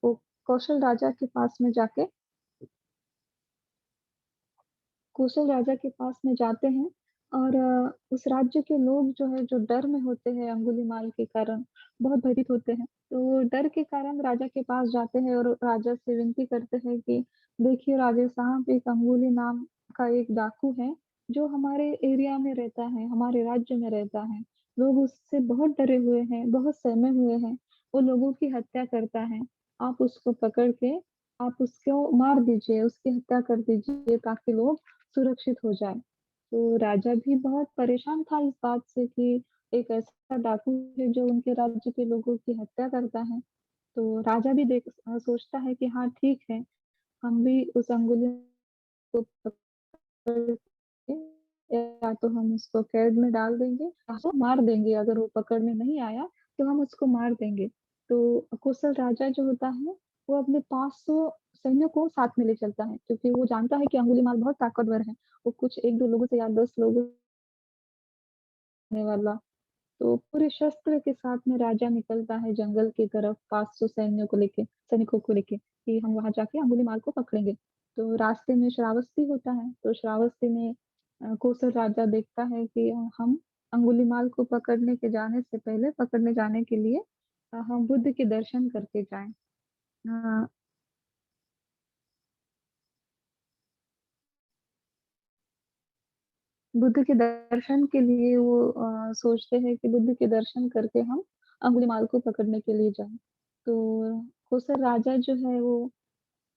Speaker 1: वो कौशल राजा के पास में जाके कौशल राजा के पास में जाते हैं और उस राज्य के लोग जो है, जो डर में होते हैं अंगुलीमाल के कारण, बहुत भयभीत होते हैं। तो डर के कारण राजा के पास जाते हैं और राजा से विनती करते हैं कि देखिए राजा साहब, एक अंगुली नाम का एक डाकू है, जो हमारे एरिया में रहता है, हमारे राज्य में रहता है। लोग उससे बहुत डरे हुए हैं, बहुत सहमे हुए हैं। वो लोगों की हत्या करता है। आप उसको पकड़ के आप उसको मार दीजिए, उसकी हत्या कर दीजिए ताकि लोग सुरक्षित हो जाए। तो राजा भी बहुत परेशान था इस बात से कि एक ऐसा डाकू है जो उनके राज्य के लोगों की हत्या करता है। तो राजा भी सोचता है कि हाँ ठीक है, हम भी उस अंगुली को पकड़ के या तो हम उसको कैद में डाल देंगे या तो मार देंगे, अगर वो पकड़ में नहीं आया तो हम उसको मार देंगे। तो कौशल राजा जो होता है, वो अपने 500 सैन्यों को साथ में ले चलता है, क्योंकि वो जानता है कि अंगुलीमाल बहुत ताकतवर है। वो कुछ 1-2 लोगों से या 10 लोगों ने वाला। तो पूरे शस्त्र के साथ में राजा निकलता है जंगल की तरफ 500 सैनिकों को लेके कि हम वहां जाके अंगुलीमाल को पकड़ेंगे। तो रास्ते में श्रावस्ती होता है, तो श्रावस्ती में कौशल राजा देखता है कि हम अंगुलीमाल को पकड़ने जाने के लिए हम बुद्ध के दर्शन करके जाएं। अ, बुद्ध के दर्शन के लिए वो सोचते हैं कि बुद्ध के दर्शन करके हम अंगुलीमाल को पकड़ने के लिए जाएं। तो कौशल राजा जो है वो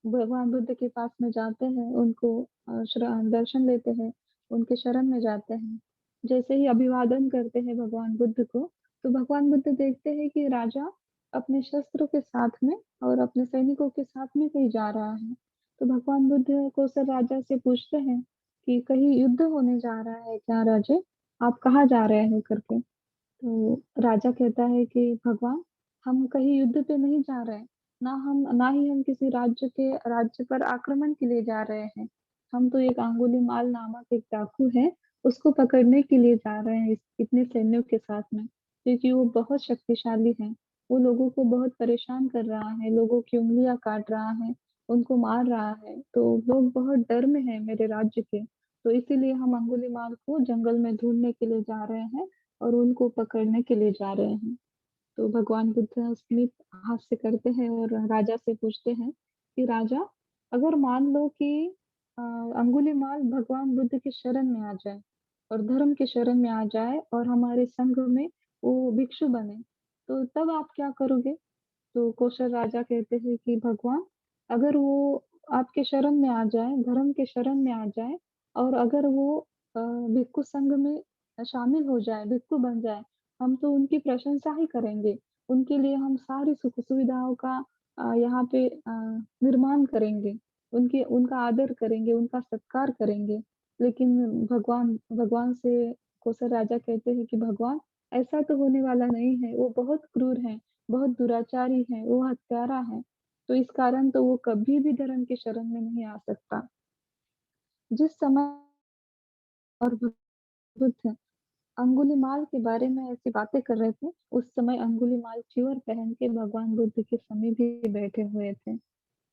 Speaker 1: भगवान बुद्ध के पास में जाते हैं, उनको दर्शन लेते हैं, उनके शरण में जाते हैं। जैसे ही अभिवादन करते हैं भगवान बुद्ध को, तो भगवान बुद्ध देखते हैं कि राजा अपने शस्त्रों के साथ में और अपने सैनिकों के साथ में कहीं जा रहा है। तो भगवान बुद्ध कौशल राजा से पूछते हैं कि कहीं युद्ध होने जा रहा है क्या राजे? आप कहाँ जा रहे हैं करके? तो राजा कहता है कि भगवान, हम कहीं युद्ध पे नहीं जा रहे हैं, ना ही हम किसी राज्य पर आक्रमण के लिए जा रहे हैं। हम तो एक अंगुलीमाल नामक एक डाकू है, उसको पकड़ने के लिए जा रहे हैं इतने सैन्यों के साथ में, क्योंकि वो बहुत शक्तिशाली है। वो लोगों को बहुत परेशान कर रहा है, लोगों की उंगलियां काट रहा है, उनको मार रहा है। तो लोग बहुत डर में हैं मेरे राज्य के। तो इसीलिए हम अंगुलीमाल को जंगल में ढूंढने के लिए जा रहे हैं और उनको पकड़ने के लिए जा रहे हैं। तो भगवान बुद्ध स्मित हास्य करते हैं और राजा से पूछते हैं कि राजा, अगर मान लो कि अंगुलीमाल भगवान बुद्ध के शरण में आ जाए और धर्म के शरण में आ जाए और हमारे संघ में वो भिक्षु बने, तो तब आप क्या करोगे? तो कौशल राजा कहते हैं कि भगवान, अगर वो आपके शरण में आ जाए, धर्म के शरण में आ जाए और अगर वो भिक्षु संघ में शामिल हो जाए, भिक्षु बन जाए, हम तो उनकी प्रशंसा ही करेंगे। उनके लिए हम सारी सुख-सुविधाओं का यहाँ पे निर्माण करेंगे, उनके उनका आदर करेंगे, उनका सत्कार करेंगे। लेकिन भगवान भगवान से कौशल राजा कहते हैं कि भगवान, ऐसा तो होने वाला नहीं है, वो बहुत क्रूर हैं। बहुत दुराचारी है, वो हत्यारा है, तो इस कारण तो वो कभी भी धर्म की शरण में नहीं आ सकता। जिस समय और बुद्ध अंगुलीमाल के बारे में ऐसी बातें कर रहे थे, उस समय अंगुलीमाल चिवर पहन के भगवान बुद्ध के समीप ही बैठे हुए थे।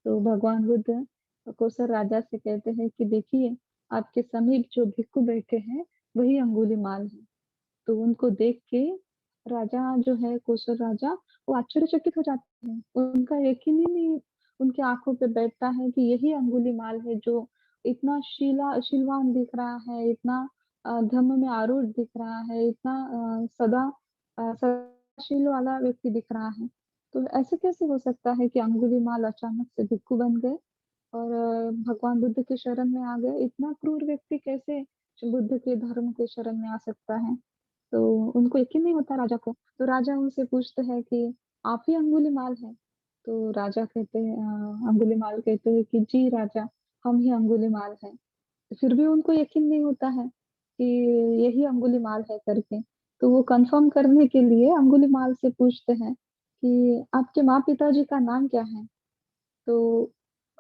Speaker 1: तो भगवान बुद्ध कौशल राजा से कहते हैं कि देखिए, आपके समीप जो भिक्षु बैठे हैं, वही अंगुलीमाल है। तो उनको देख के राजा जो है कौशल राजा, वो आश्चर्यचकित हो जाते हैं। उनका यकीन ही नहीं उनकी आँखों पे बैठता है कि यही अंगुलीमाल है जो इतना शीलवान दिख रहा है, इतना धम्म में आरूढ़ दिख रहा है, इतना सदाशील वाला व्यक्ति दिख रहा है। तो ऐसे कैसे हो सकता है कि अंगुलीमाल अचानक से भिक्षु बन गए और भगवान बुद्ध के शरण में आ गए? इतना क्रूर व्यक्ति कैसे बुद्ध के धर्म के शरण में आ सकता है? तो उनको यकीन नहीं होता राजा को। तो राजा उनसे पूछते हैं कि आप ही अंगुलीमाल हैं? तो राजा कहते हैं अंगुलीमाल कहते हैं कि जी राजा, हम ही अंगुलीमाल हैं। फिर भी उनको यकीन नहीं होता है कि यही अंगुलीमाल है करके। तो वो कन्फर्म करने के लिए अंगुलीमाल से पूछते हैं कि आपके माँ-पिताजी का नाम क्या है? तो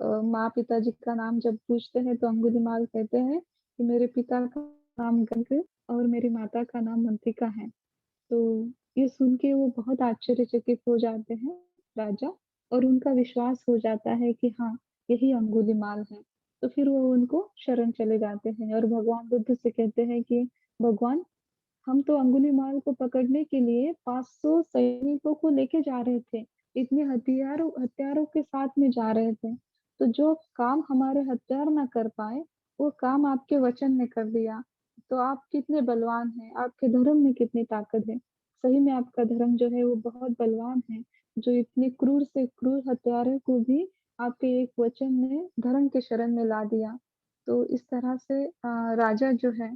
Speaker 1: माँ पिताजी का नाम जब पूछते हैं तो अंगुलीमाल कहते हैं कि मेरे पिता का नाम गंग और मेरी माता का नाम मंतिका है। तो ये सुन के वो बहुत आश्चर्यचकित हो जाते हैं राजा, और उनका विश्वास हो जाता है कि हाँ, यही अंगुलीमाल है। तो फिर वो उनको शरण चले जाते हैं और भगवान बुद्ध से कहते हैं कि भगवान, हम तो अंगुलीमाल को पकड़ने के लिए 500 सैनिकों को लेके जा रहे थे। इतने हथियारों हथियारों के साथ में जा रहे थे। तो जो काम हमारे हथियार ना कर पाए, वो काम आपके वचन ने कर दिया। तो आप कितने बलवान हैं, आपके धर्म में कितनी ताकत है। सही में आपका धर्म जो है वो बहुत बलवान है, जो इतने क्रूर से क्रूर हत्यारे को भी आपके एक वचन ने धर्म के शरण में ला दिया। तो इस तरह से राजा जो है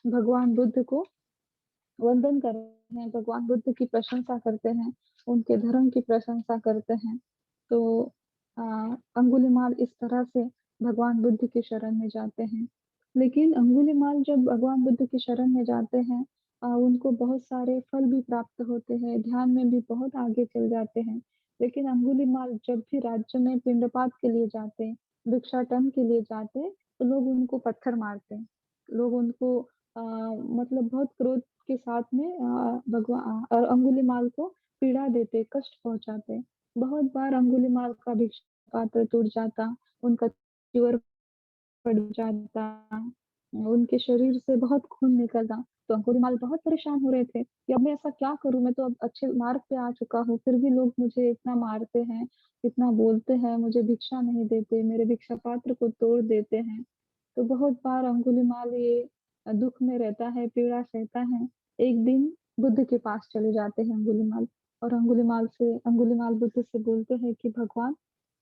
Speaker 1: भगवान बुद्ध को वंदन करते हैं, भगवान बुद्ध की प्रशंसा करते हैं, उनके धर्म की प्रशंसा करते हैं। तो अ, अंगुलीमाल इस तरह से भगवान बुद्ध की शरण में जाते हैं। लेकिन अंगुलीमाल जब भगवान बुद्ध की शरण में जाते हैं, उनको बहुत सारे फल भी प्राप्त होते हैं, ध्यान में भी बहुत आगे चल जाते हैं। लेकिन अंगुलीमाल जब भी राज्य में पिंडपात के लिए जाते, भिक्षाटन के लिए जाते, तो लोग उनको पत्थर मारते हैं। लोग उनको मतलब बहुत क्रोध के साथ में और अंगुलीमाल को पीड़ा देते, कष्ट पहुँचाते। बहुत बार अंगुलीमाल का भिक्षा पात्र टूट जाता, उनका चीवर पड़ जाता, उनके शरीर से बहुत खून निकलता। तो अंगुलीमाल बहुत परेशान हो रहे थे कि अब मैं ऐसा क्या करूँ? मैं तो अब अच्छे मार्ग पे आ चुका हूँ, फिर भी लोग मुझे इतना मारते हैं, इतना बोलते हैं, मुझे भिक्षा नहीं देते, मेरे भिक्षा पात्र को तोड़ देते हैं। तो बहुत बार अंगुलीमाल ये दुःख में रहता है, पीड़ा सहता है। एक दिन बुद्ध के पास चले जाते हैं अंगुलीमाल, और अंगुलीमाल बुद्ध से बोलते हैं कि भगवान,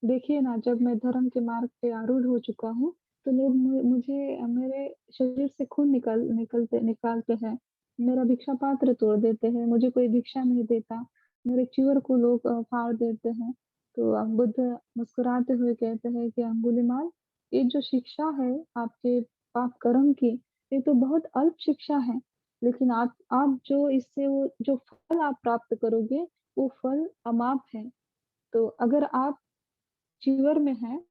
Speaker 1: देखिए ना, जब मैं धर्म के मार्ग पे आरूढ़ हो चुका हूँ, तो लोग मुझे मेरे शरीर से खून निकालते हैं, मेरा भिक्षा पात्र तोड़ देते हैं, मुझे कोई भिक्षा नहीं देता, मेरे चीवर को लोग फाड़ देते हैं। तो बुद्ध मुस्कुराते हुए कहते हैं कि अंगुलीमाल, ये जो शिक्षा है आपके पाप कर्म की, ये तो बहुत अल्प शिक्षा है, लेकिन आप जो इससे वो जो फल आप प्राप्त करोगे, वो फल अमाप है। तो अगर आप चीवर में हैं,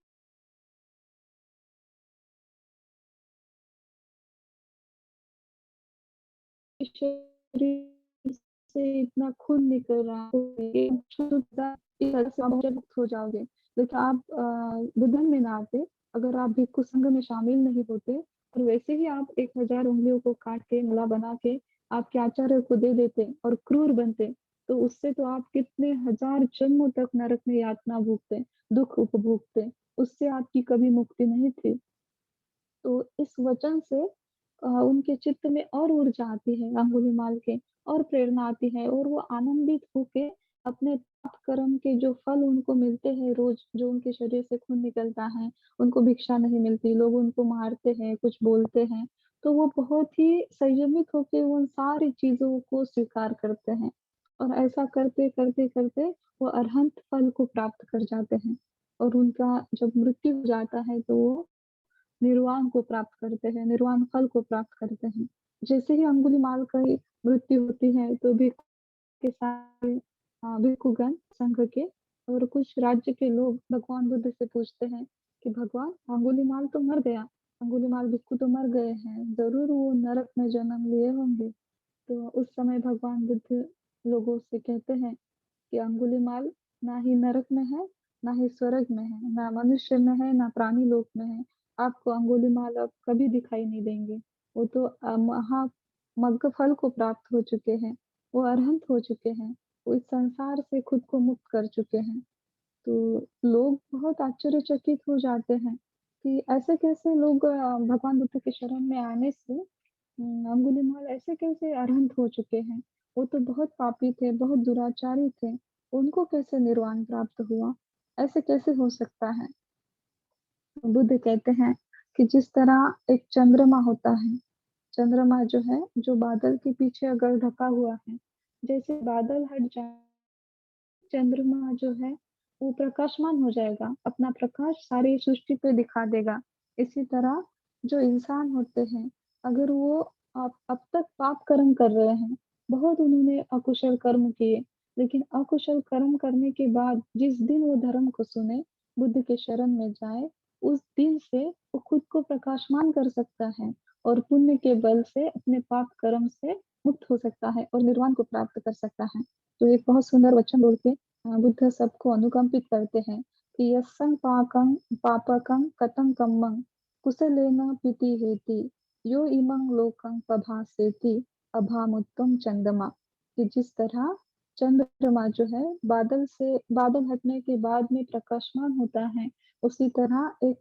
Speaker 1: इस शरीर से इतना खून निकल रहा है, एक शुद्धता इस तरह से आप मुक्त हो जाओगे। लेकिन आप बुद्धन में ना आते, अगर आप भिक्षु संघ में शामिल नहीं होते, और वैसे ही आप 1000 उंगलियों को काट के मला बना के आपके आचार्य को दे देते और क्रूर बनते, तो उससे तो आप कितने हजार जन्मों तक नरक में यातना भोगते, दुख उपभोगते, उससे आपकी कभी मुक्ति नहीं थी। तो इस वचन से उनके चित्त में और ऊर्जा आती है अंगुलीमाल के, और प्रेरणा आती है, और वो आनंदित होके अपने पाप कर्म के जो फल उनको मिलते हैं रोज, जो उनके शरीर से खून निकलता है, उनको भिक्षा नहीं मिलती, लोग उनको मारते हैं, कुछ बोलते हैं, तो वो बहुत ही संयमित होके उन सारी चीज़ों को स्वीकार करते हैं, और ऐसा करते-करते वो अरहंत फल को प्राप्त कर जाते हैं, और उनका जब मृत्यु हो जाता है तो वो निर्वाण को प्राप्त करते हैं, निर्वाण फल को प्राप्त करते हैं। जैसे ही अंगुलीमाल की मृत्यु होती है तो भिक्खु के सारे भिक्षुगण संघ के और कुछ राज्य के लोग भगवान बुद्ध से पूछते हैं कि भगवान, अंगुलीमाल तो मर गया, अंगुलीमाल भिक्षु तो मर गए हैं, ज़रूर वो नरक में जन्म लिए होंगे। तो उस समय भगवान बुद्ध लोगों से कहते हैं कि अंगुलीमाल ना ही नरक में है, ना ही स्वर्ग में है, ना मनुष्य में है, ना प्राणी लोक में है। आपको अंगुलीमाल अब कभी दिखाई नहीं देंगे। वो तो मग्ध फल को प्राप्त हो चुके हैं, वो अरहंत हो चुके हैं, वो इस संसार से खुद को मुक्त कर चुके हैं। तो लोग बहुत आश्चर्यचकित हो जाते हैं कि ऐसे कैसे लोग भगवान बुद्ध के शरण में आने से अंगुलीमाल ऐसे कैसे अरहंत हो चुके हैं? वो तो बहुत पापी थे, बहुत दुराचारी थे, उनको कैसे निर्वाण प्राप्त हुआ? ऐसे कैसे हो सकता है? बुद्ध कहते हैं कि जिस तरह एक चंद्रमा होता है, चंद्रमा जो है, जो बादल के पीछे अगर ढका हुआ है, जैसे बादल हट जाए, चंद्रमा जो है वो प्रकाशमान हो जाएगा, अपना प्रकाश सारी सृष्टि पे दिखा देगा। इसी तरह जो इंसान होते हैं, अगर वो अब तक पाप कर्म कर रहे हैं, बहुत उन्होंने अकुशल कर्म किए, लेकिन अकुशल कर्म करने के बाद जिस दिन वो धर्म को सुने, बुद्ध के शरण में जाए, उस दिन से वो खुद को प्रकाशमान कर सकता है और पुण्य के बल से अपने पाप कर्म से मुक्त हो सकता है और निर्वाण को प्राप्त कर सकता है। तो एक बहुत सुंदर वचन बोल के बुद्ध सबको अनुकंपित करते हैं कि यस्सं पाकं पापकं कथं कम्मं कुशलेन पीति हेति यो इमं लोकं पभासेति अभामुत्तम चंद्रमा। कि जिस तरह चंद्रमा जो है बादल हटने के बाद में प्रकाशमान होता है, उसी तरह एक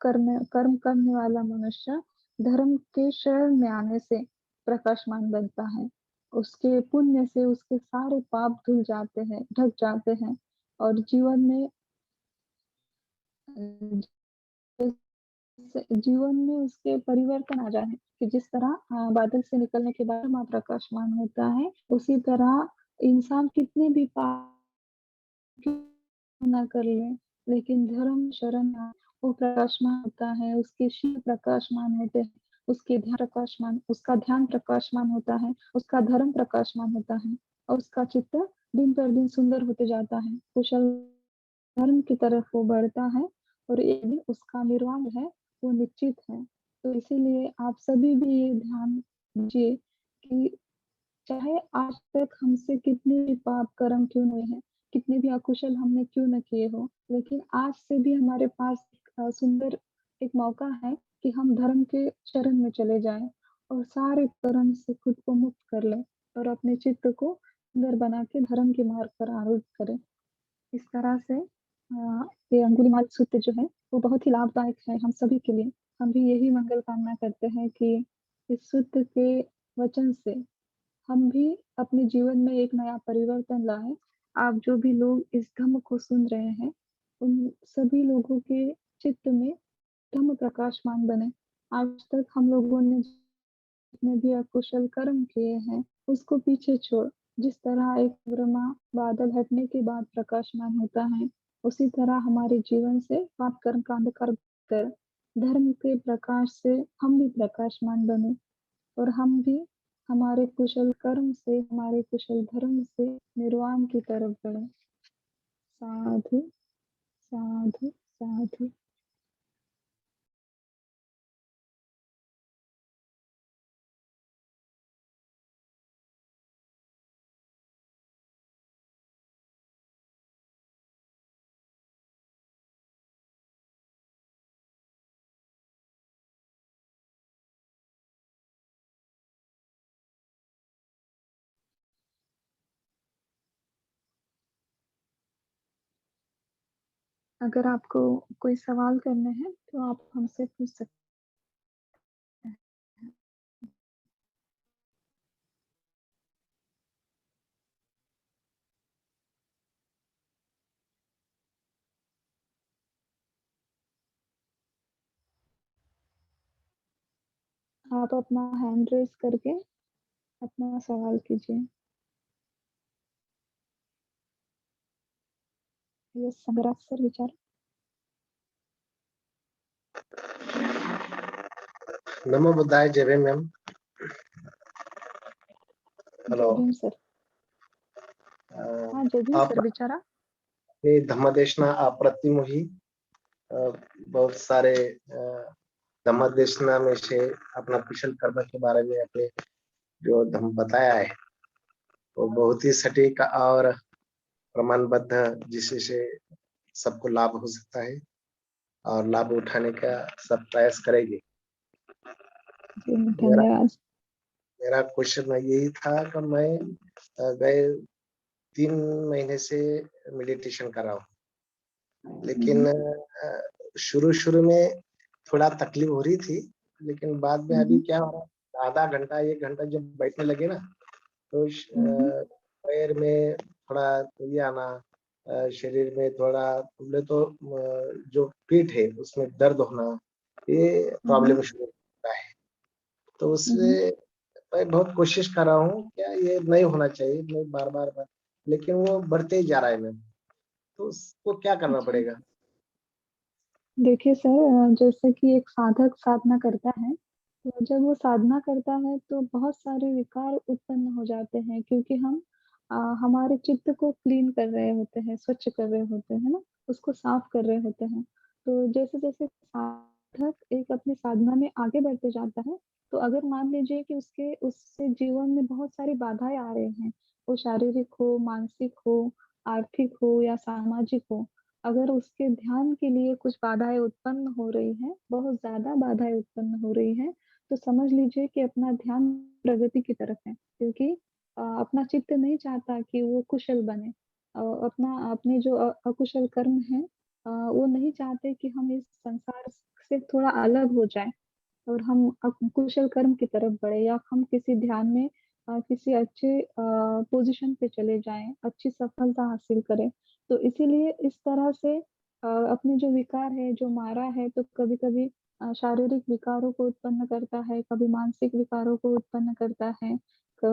Speaker 1: कर्म करने वाला मनुष्य धर्म के शरण में आने से प्रकाशमान बनता है। उसके पुण्य से उसके सारे पाप धुल जाते हैं, ढक जाते हैं और जीवन में जीवन में उसके परिवर्तन आ जाए कि जिस तरह बादल से निकलने के बाद माँ प्रकाशमान होता है, उसी तरह इंसान कितने भी पाप ना कर ले, लेकिन धर्म शरण में वो प्रकाशमान होता है, उसके शील प्रकाशमान होते हैं, उसका ध्यान प्रकाशमान होता है, उसका धर्म प्रकाशमान होता है और उसका चित्त दिन पर दिन सुंदर होते जाता है, कुशल धर्म की तरफ वो बढ़ता है और एक दिन उसका निर्वाण है वो निश्चित है। तो इसीलिए आप सभी भी ये ध्यान दीजिए कि चाहे आज तक हमसे कितने भी पाप कर्म क्यों हुए हैं, कितने भी अकुशल हमने क्यों न किए हो, लेकिन आज से भी हमारे पास सुंदर एक मौका है कि हम धर्म के शरण में चले जाएं और सारे कर्म से खुद को मुक्त कर लें और अपने चित्त को सुंदर बना के धर्म के मार्ग पर आरूढ़ करें। इस तरह से ये अंगुलीमाल सूत्र जो है वो बहुत ही लाभदायक है हम सभी के लिए। हम भी यही मंगल कामना करते हैं कि इस सूत्र के वचन से हम भी अपने जीवन में एक नया परिवर्तन लाएं। आप जो भी लोग इस धम्म को सुन रहे हैं, उन सभी लोगों के चित्त में धम्म प्रकाशमान बने। आज तक हम लोगों ने जितने भी अकुशल कर्म किए हैं, उसको पीछे छोड़ जिस तरह एक चंद्रमा बादल हटने के बाद प्रकाशमान होता है, उसी तरह हमारे जीवन से पाप कर्म का अंधकार कर धर्म के प्रकाश से हम भी प्रकाशमान बने और हम भी हमारे कुशल कर्म से, हमारे कुशल धर्म से निर्वाण की तरफ बढ़े। साधु साधु साधु। अगर आपको कोई सवाल करने हैं तो आप हमसे पूछ सकते हैं। आप अपना हैंड रेस करके अपना सवाल कीजिए। ये संग्राम सर विचार।
Speaker 2: नमो बुद्धाय। जय भीम मैम। हेलो।
Speaker 1: जय भीम सर। हाँ जय भीम
Speaker 2: आप
Speaker 1: सर विचारा।
Speaker 2: ये धम्मदेशना अप्रतिम ही बहुत सारे धम्मदेशना में से अपना कुशल कर्म के बारे में अपने जो धम्म बताया है वो बहुत ही सटीक और प्रमाणबद्ध, जिससे सबको लाभ हो सकता है और लाभ उठाने का सब प्रयास करेंगे।
Speaker 1: जी
Speaker 2: मेरा
Speaker 1: धन्यवाद।
Speaker 2: मेरा क्वेश्चन यही था कि मैं गए 3 महीने से मेडिटेशन कर रहा हूँ, लेकिन शुरू में थोड़ा तकलीफ हो रही थी, लेकिन बाद में अभी क्या हो रहा है, आधा घंटा 1 घंटा जब बैठने लगे ना तो पैर में थोड़ा ये आना, शरीर में थोड़ा बोले तो जो पीठ है उसमें दर्द होना, ये प्रॉब्लम शुरू होता है। तो उससे मैं बहुत कोशिश कर रहा हूँ क्या ये नहीं होना चाहिए, मैं बार लेकिन वो बढ़ते ही जा रहा है मैम, तो उसको क्या करना
Speaker 1: अच्छा
Speaker 2: पड़ेगा?
Speaker 1: देखिए सर, जैसे कि एक साधक साधना करता है, तो जब वो साधना करता है तो बहुत सारे विकार उत्पन्न हो जाते हैं क्योंकि हम हमारे चित्त को क्लीन कर रहे होते हैं, स्वच्छ कर रहे होते हैं ना। उसको साफ कर रहे होते हैं। तो जैसे-जैसे साधक एक अपनी साधना में आगे बढ़ते जाता है, तो अगर मान लीजिए कि उससे जीवन में बहुत सारी बाधाएँ आ रहे हैं, वो शारीरिक हो, मानसिक हो, आर्थिक हो या सामाजिक हो, अगर उसके ध्यान के लिए कुछ बाधाएँ उत्पन्न हो रही हैं, बहुत ज़्यादा बाधाएँ उत्पन्न हो रही हैं, तो समझ लीजिए कि अपना ध्यान प्रगति की तरफ है, क्योंकि अपना चित्त नहीं चाहता कि वो कुशल बने। अपने जो अकुशल कर्म हैं वो नहीं चाहते कि हम इस संसार से थोड़ा अलग हो जाएँ और हम कुशल कर्म की तरफ बढ़े या हम किसी ध्यान में किसी अच्छे पोज़ीशन पे चले जाएँ, अच्छी सफलता हासिल करें। तो इसीलिए इस तरह से अपने जो विकार है, जो मारा है, तो कभी-कभी शारीरिक विकारों को उत्पन्न करता है, कभी मानसिक विकारों को उत्पन्न करता है।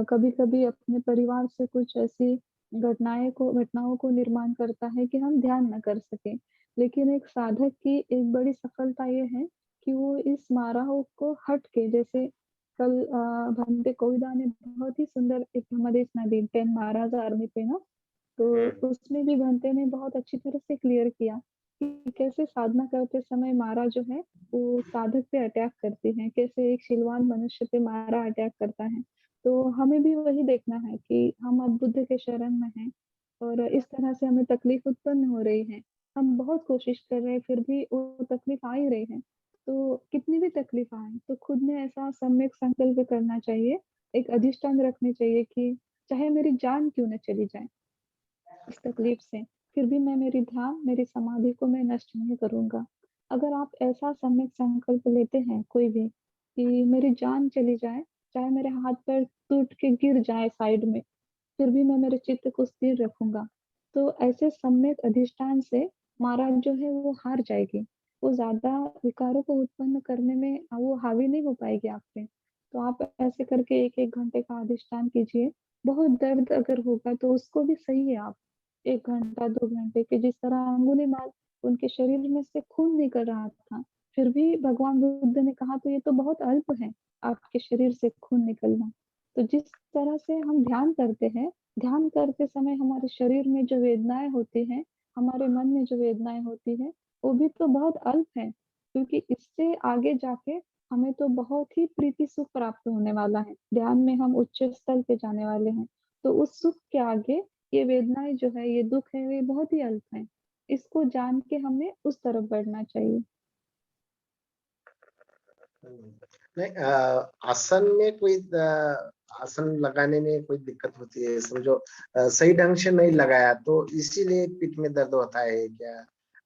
Speaker 1: कभी-कभी अपने परिवार से कुछ ऐसी घटनाओं को निर्माण करता है कि हम ध्यान ना कर सकें। लेकिन एक साधक की एक बड़ी सफलता ये है कि वो इस माराहों को हट के जैसे कल भंते कोविदा ने बहुत ही सुंदर एक ब्रह्मदेश नदी 10 महाराज आर्मी पे ना, तो
Speaker 2: हुँ,
Speaker 1: उसमें भी भंते ने बहुत अच्छी तरह से क्लियर किया कि कैसे साधना करते समय मारा जो है, वो साधक पे अटैक करती है, कैसे एक शीलवान मनुष्य पे मारा अटैक करता है। तो हमें भी वही देखना है कि हम अब बुद्ध के शरण में हैं और इस तरह से हमें तकलीफ उत्पन्न हो रही है। हम बहुत कोशिश कर रहे हैं, फिर भी वो तकलीफ आ ही रही है। तो कितनी भी तकलीफ आए, तो खुद में ऐसा सम्यक संकल्प करना चाहिए, एक अधिष्ठान रखनी चाहिए कि चाहे मेरी जान क्यों ना चली जाए इस तकलीफ से, फिर भी मैं मेरी ध्यान, मेरी समाधि को मैं नष्ट नहीं करूँगा। अगर आप ऐसा सम्यक संकल्प लेते हैं कोई भी कि मेरी जान चली जाए, चाहे मेरे हाथ-पैर टूट के गिर जाएँ साइड में, फिर भी मैं मेरे चित्त को स्थिर रखूँगा। तो ऐसे सम्यक अधिष्ठान से मारा जो है वो हार जाएगी। वो ज़्यादा विकारों को उत्पन्न करने में वो हावी नहीं हो पाएगी आप पे। तो आप ऐसे करके 1-1 घंटे का अधिष्ठान कीजिए। बहुत दर्द अगर होगा तो उसको भी सहिए आप। 1 घंटा, 2 घंटे के जिस तरह अंगुलीमाल उनके शरीर में से खून निकल रहा था, फिर भी भगवान बुद्ध ने कहा तो ये तो बहुत अल्प है, आपके शरीर से खून निकलना। तो जिस तरह से हम ध्यान करते हैं, ध्यान करते समय हमारे शरीर में जो वेदनाएँ होती हैं, हमारे मन में जो वेदनाएँ होती हैं, वो भी तो बहुत अल्प हैं, क्योंकि इससे आगे जाके हमें तो बहुत ही प्रीति सुख प्राप्त होने वाला है। ध्यान में हम उच्च स्थल पे जाने वाले हैं। तो उस सुख के आगे ये वेदनाएँ जो है, ये दुःख है, ये बहुत ही अल्प हैं। इसको जान के हमें उस तरफ बढ़ना चाहिए।
Speaker 2: हुँ। नहीं आसन में कोई आसन लगाने में कोई दिक्कत होती है समझो सही ढंग से नहीं लगाया तो इसीलिए पीठ में दर्द होता है क्या?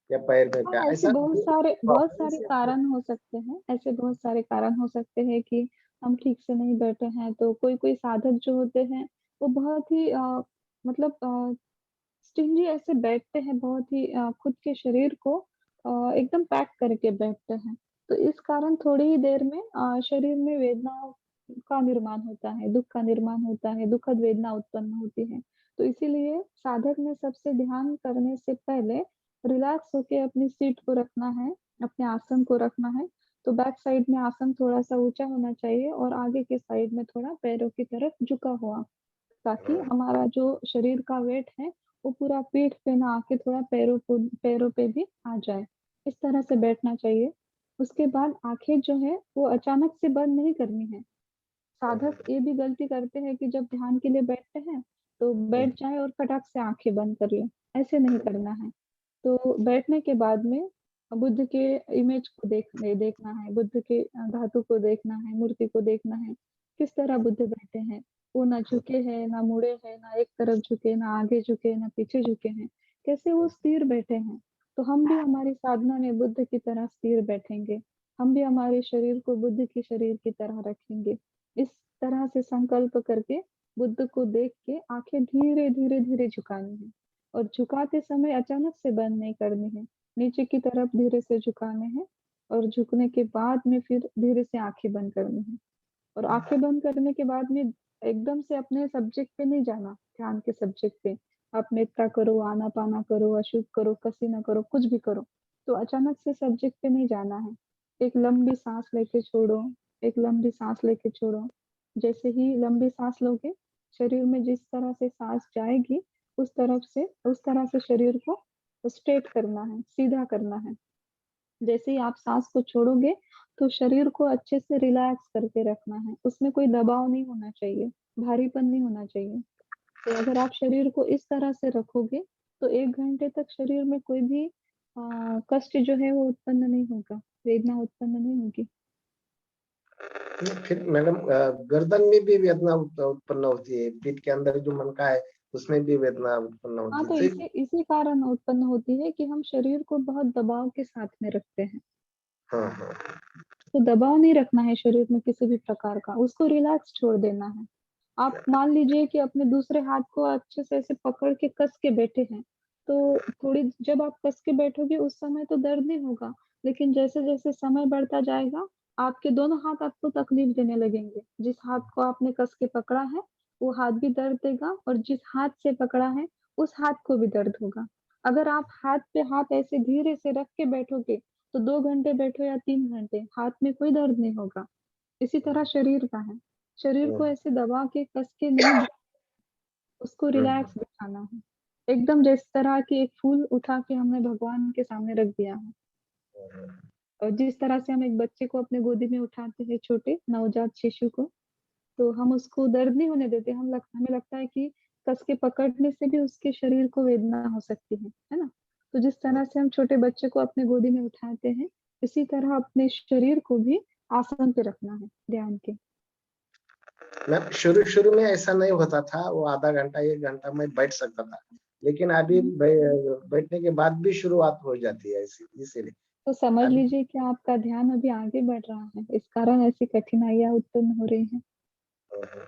Speaker 2: या पैर में क्या?
Speaker 1: हाँ, ऐसे
Speaker 2: ऐसा
Speaker 1: बहुत
Speaker 2: प्रॉब्लम
Speaker 1: सारे
Speaker 2: से
Speaker 1: कारण हो सकते हैं। ऐसे बहुत सारे कारण हो सकते हैं कि हम ठीक से नहीं बैठे हैं, तो कोई-कोई साधक जो होते हैं, वो बहुत ही मतलब स्टिंजी ऐसे बैठते हैं, बहुत ही खुद के शरीर को एकदम पैक करके बैठते हैं। तो इस कारण थोड़ी ही देर में शरीर में वेदनाओं का निर्माण होता है, दुःख का निर्माण होता है, दुखद वेदना उत्पन्न होती है। तो इसीलिए साधक में सबसे ध्यान करने से पहले रिलैक्स होके अपनी सीट को रखना है, अपने आसन को रखना है। तो बैक साइड में आसन थोड़ा-सा ऊँचा होना चाहिए और आगे के साइड में थोड़ा पैरों की तरफ झुका हुआ। ताकि
Speaker 2: हुँ,
Speaker 1: हमारा जो शरीर का वेट है, वो पूरा पीठ पे ना आके थोड़ा पैरों पे भी आ जाए। इस तरह से बैठना चाहिए। उसके बाद आँखें जो है, वो अचानक से बंद नहीं करनी है।
Speaker 2: हुँ,
Speaker 1: साधक ये भी गलती करते हैं कि जब ध्यान के लिए बैठते हैं, तो
Speaker 2: हुँ,
Speaker 1: बैठ जाएँ और फटाक से आँखें बंद कर लें, ऐसे नहीं करना है। तो बैठने के बाद में बुद्ध के इमेज को देखना है, बुद्ध के धातु को देखना है, मूर्ति को देखना है, किस तरह बुद्ध बैठे हैं। वो ना
Speaker 2: हुँ,
Speaker 1: झुके हैं, ना मुड़े हैं, ना एक तरफ झुके, ना आगे झुके, ना पीछे झुके हैं। कैसे वो स्थिर बैठे हैं। तो हम भी हमारी साधना में बुद्ध की तरह स्थिर बैठेंगे। हम भी हमारे शरीर को बुद्ध के शरीर की तरह रखेंगे। इस तरह से संकल्प करके बुद्ध को देख के आँखें धीरे, धीरे, धीरे झुकानी है और झुकाते समय अचानक से बंद नहीं करनी है। नीचे की तरफ धीरे से झुकाने हैं और झुकने के बाद में फिर धीरे से आँखें बंद करनी है और आँखें बंद करने के बाद में एकदम से अपने सब्जेक्ट पे नहीं जाना, ध्यान के सब्जेक्ट पे। आप नेत्रा करो, आनापाना करो, अशुभ करो, कसीना करो, कुछ भी करो। तो अचानक से सब्जेक्ट पे नहीं जाना है। एक लंबी साँस लेके छोड़ो, एक लंबी साँस लेके छोड़ो। जैसे ही लंबी साँस लोगे, शरीर में जिस तरह से साँस जाएगी, उस तरह से शरीर को स्ट्रेट करना है, सीधा करना है। जैसे ही आप साँस को छोड़ोगे, तो शरीर को अच्छे से रिलैक्स करके रखना है। उसमें कोई दबाव नहीं होना चाहिए, भारीपन नहीं होना चाहिए। तो अगर आप शरीर को इस तरह से रखोगे, तो 1 घंटे तक शरीर में कोई भी कष्ट जो है वो उत्पन्न नहीं होगा, वेदना उत्पन्न नहीं होगी।
Speaker 2: फिर मैडम गर्दन में भी वेदना उत्पन्न होती है, पीठ के अंदर जो मनका है, उसमें भी वेदना उत्पन्न
Speaker 1: हाँ,
Speaker 2: होती है।
Speaker 1: तो
Speaker 2: फिर
Speaker 1: इसी इसी कारण उत्पन्न होती है कि हम शरीर को बहुत दबाव के साथ में रखते हैं।
Speaker 2: हाँ, हाँ।
Speaker 1: तो दबाव नहीं रखना है शरीर में किसी भी प्रकार का, उसको रिलैक्स छोड़ देना है। आप मान लीजिए कि अपने दूसरे हाथ को अच्छे से ऐसे पकड़ के कस के बैठे हैं, तो थोड़ी जब आप कस के बैठोगे उस समय तो दर्द नहीं होगा, लेकिन जैसे-जैसे समय बढ़ता जाएगा, आपके दोनों हाथ आपको तकलीफ देने लगेंगे। जिस हाथ को आपने कस के पकड़ा है, वो हाथ भी दर्द देगा और जिस हाथ से पकड़ा है, उस हाथ को भी दर्द होगा। अगर आप हाथ पे हाथ ऐसे धीरे से रख के बैठोगे, तो 2 घंटे बैठो या 3 घंटे, हाथ में कोई दर्द नहीं होगा। इसी तरह शरीर का है। शरीर
Speaker 2: हुँ,
Speaker 1: को ऐसे दबा के कस के नहीं उसको
Speaker 2: हुँ,
Speaker 1: रिलैक्स बिठाना है। एकदम जिस तरह की एक फूल उठा के हमने भगवान के सामने रख दिया है
Speaker 2: हुँ,
Speaker 1: और जिस तरह से हम एक बच्चे को अपने गोदी में उठाते हैं छोटे नवजात शिशु को, तो हम उसको दर्द नहीं होने देते। हमें लगता है कि कस के पकड़ने से भी उसके शरीर को वेदना हो सकती है ना? तो जिस
Speaker 2: हुँ।
Speaker 1: तरह से हम छोटे बच्चे को अपने गोदी में उठाते हैं, इसी तरह अपने शरीर को भी आसन पे रखना है ध्यान के।
Speaker 2: मैम शुरू-शुरू में ऐसा नहीं होता था, वो आधा घंटा, 1 घंटा मैं बैठ सकता था। लेकिन अभी
Speaker 1: हुँ।
Speaker 2: बैठने के बाद भी शुरुआत हो जाती है इसीलिए।
Speaker 1: तो समझ
Speaker 2: अभी
Speaker 1: लीजिए कि आपका ध्यान अभी आगे बढ़ रहा है, इस कारण ऐसी कठिनाइयाँ उत्पन्न हो रही हैं।
Speaker 2: हुँ, हुँ,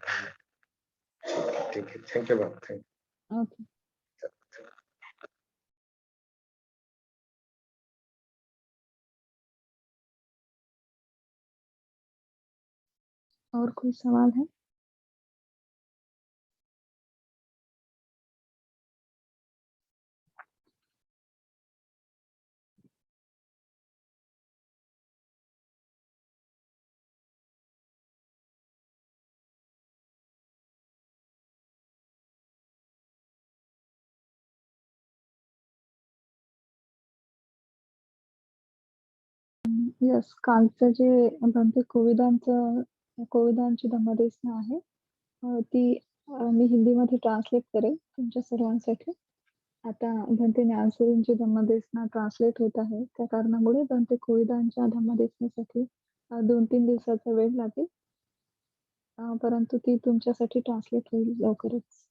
Speaker 2: ठीक है। Thank you ma'am, thank
Speaker 1: okay,
Speaker 2: you.
Speaker 1: और कोई सवाल है? येस, कालचं जे भंते कोविदांची धम्मदेशना आहे. ती मी हिंदीमध्ये ट्रान्सलेट करेल तुमच्या सर्वांसाठी. आता भंते ज्ञानसूरींची धम्मदेशना ट्रान्सलेट होत आहे. त्या कारणामुळे भंते कोविदांच्या धम्मदेशनासाठी 2-3 दिवसाचा वेळ लागेल. परंतु ती तुमच्यासाठी ट्रान्सलेट होईल लवकरच.